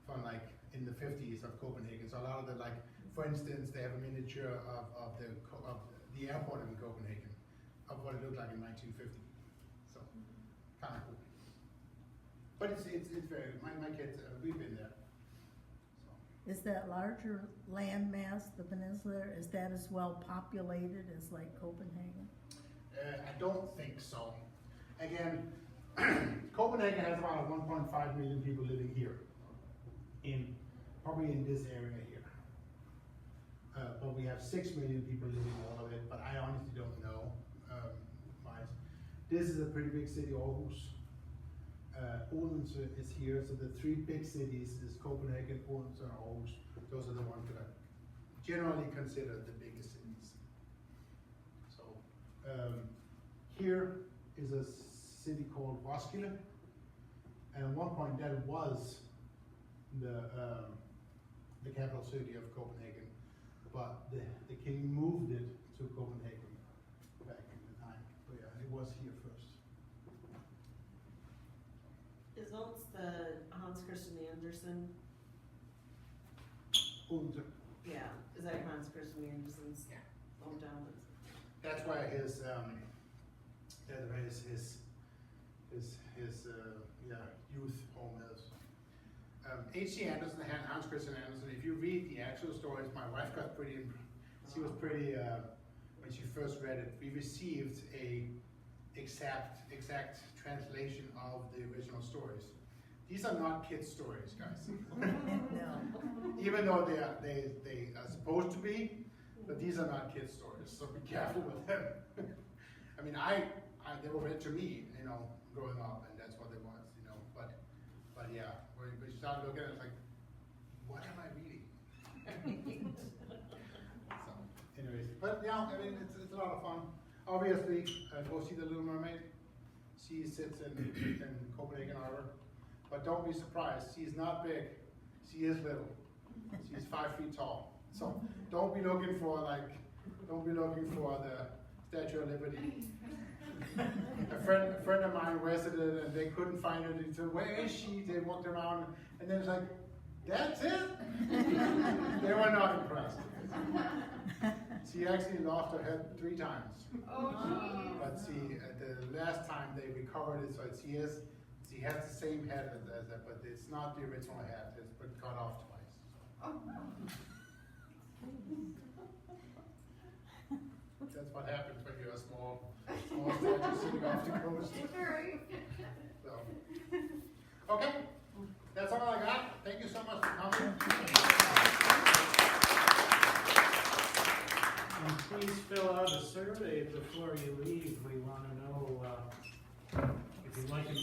from like in the 50s of Copenhagen. So a lot of the, like, for instance, they have a miniature of the airport in Copenhagen, of what it looked like in 1950. So, kind of cool. But it's very, my kids, we've been there. So. Is that larger landmass, the peninsula, is that as well populated as like Copenhagen? I don't think so. Again, Copenhagen has about 1.5 million people living here, probably in this area here. But we have 6 million people living all of it, but I honestly don't know. This is a pretty big city, Aarhus. Odense is here, so the 3 big cities is Copenhagen, Odense, and Aarhus. Those are the ones that are generally considered the biggest cities. So here is a city called Roskilde, and at one point that was the capital city of Copenhagen, but the king moved it to Copenhagen back in the time. So yeah, it was here first. Is Odense the Hans Christian Andersen? Odense. Yeah, is that Hans Christian Andersen's hometown? That's why his youth home is. H.C. Andersen and Hans Christian Andersen, if you read the actual stories, my wife got she was pretty, when she first read it, we received a exact translation of the original stories. These are not kids' stories, guys. No. Even though they are supposed to be, but these are not kids' stories, so be careful with them. I mean, they were read to me, growing up, and that's what it was, But yeah, when you start looking at it, it's like, what am I reading? So, anyways, but yeah, I mean, it's a lot of fun. Obviously, go see the Little Mermaid. She sits in Copenhagen Harbor, but don't be surprised. She's not big. She is little. She's 5 feet tall. So don't be looking for the Statue of Liberty. A friend of mine visited and they couldn't find her. They said, "Where is she?" They walked around and then it's like, "That's it?" They were not impressed. She actually lost her head 3 times. Oh, geez. But the last time they recovered it, so she has the same head as that, but it's not the original head. It's been cut off twice. Oh. That's what happens when you're a small statue sitting off the coast. Right. So, okay, that's all I got. Thank you so much for coming. And please fill out out a survey before you leave. We wanna know, if you'd like him to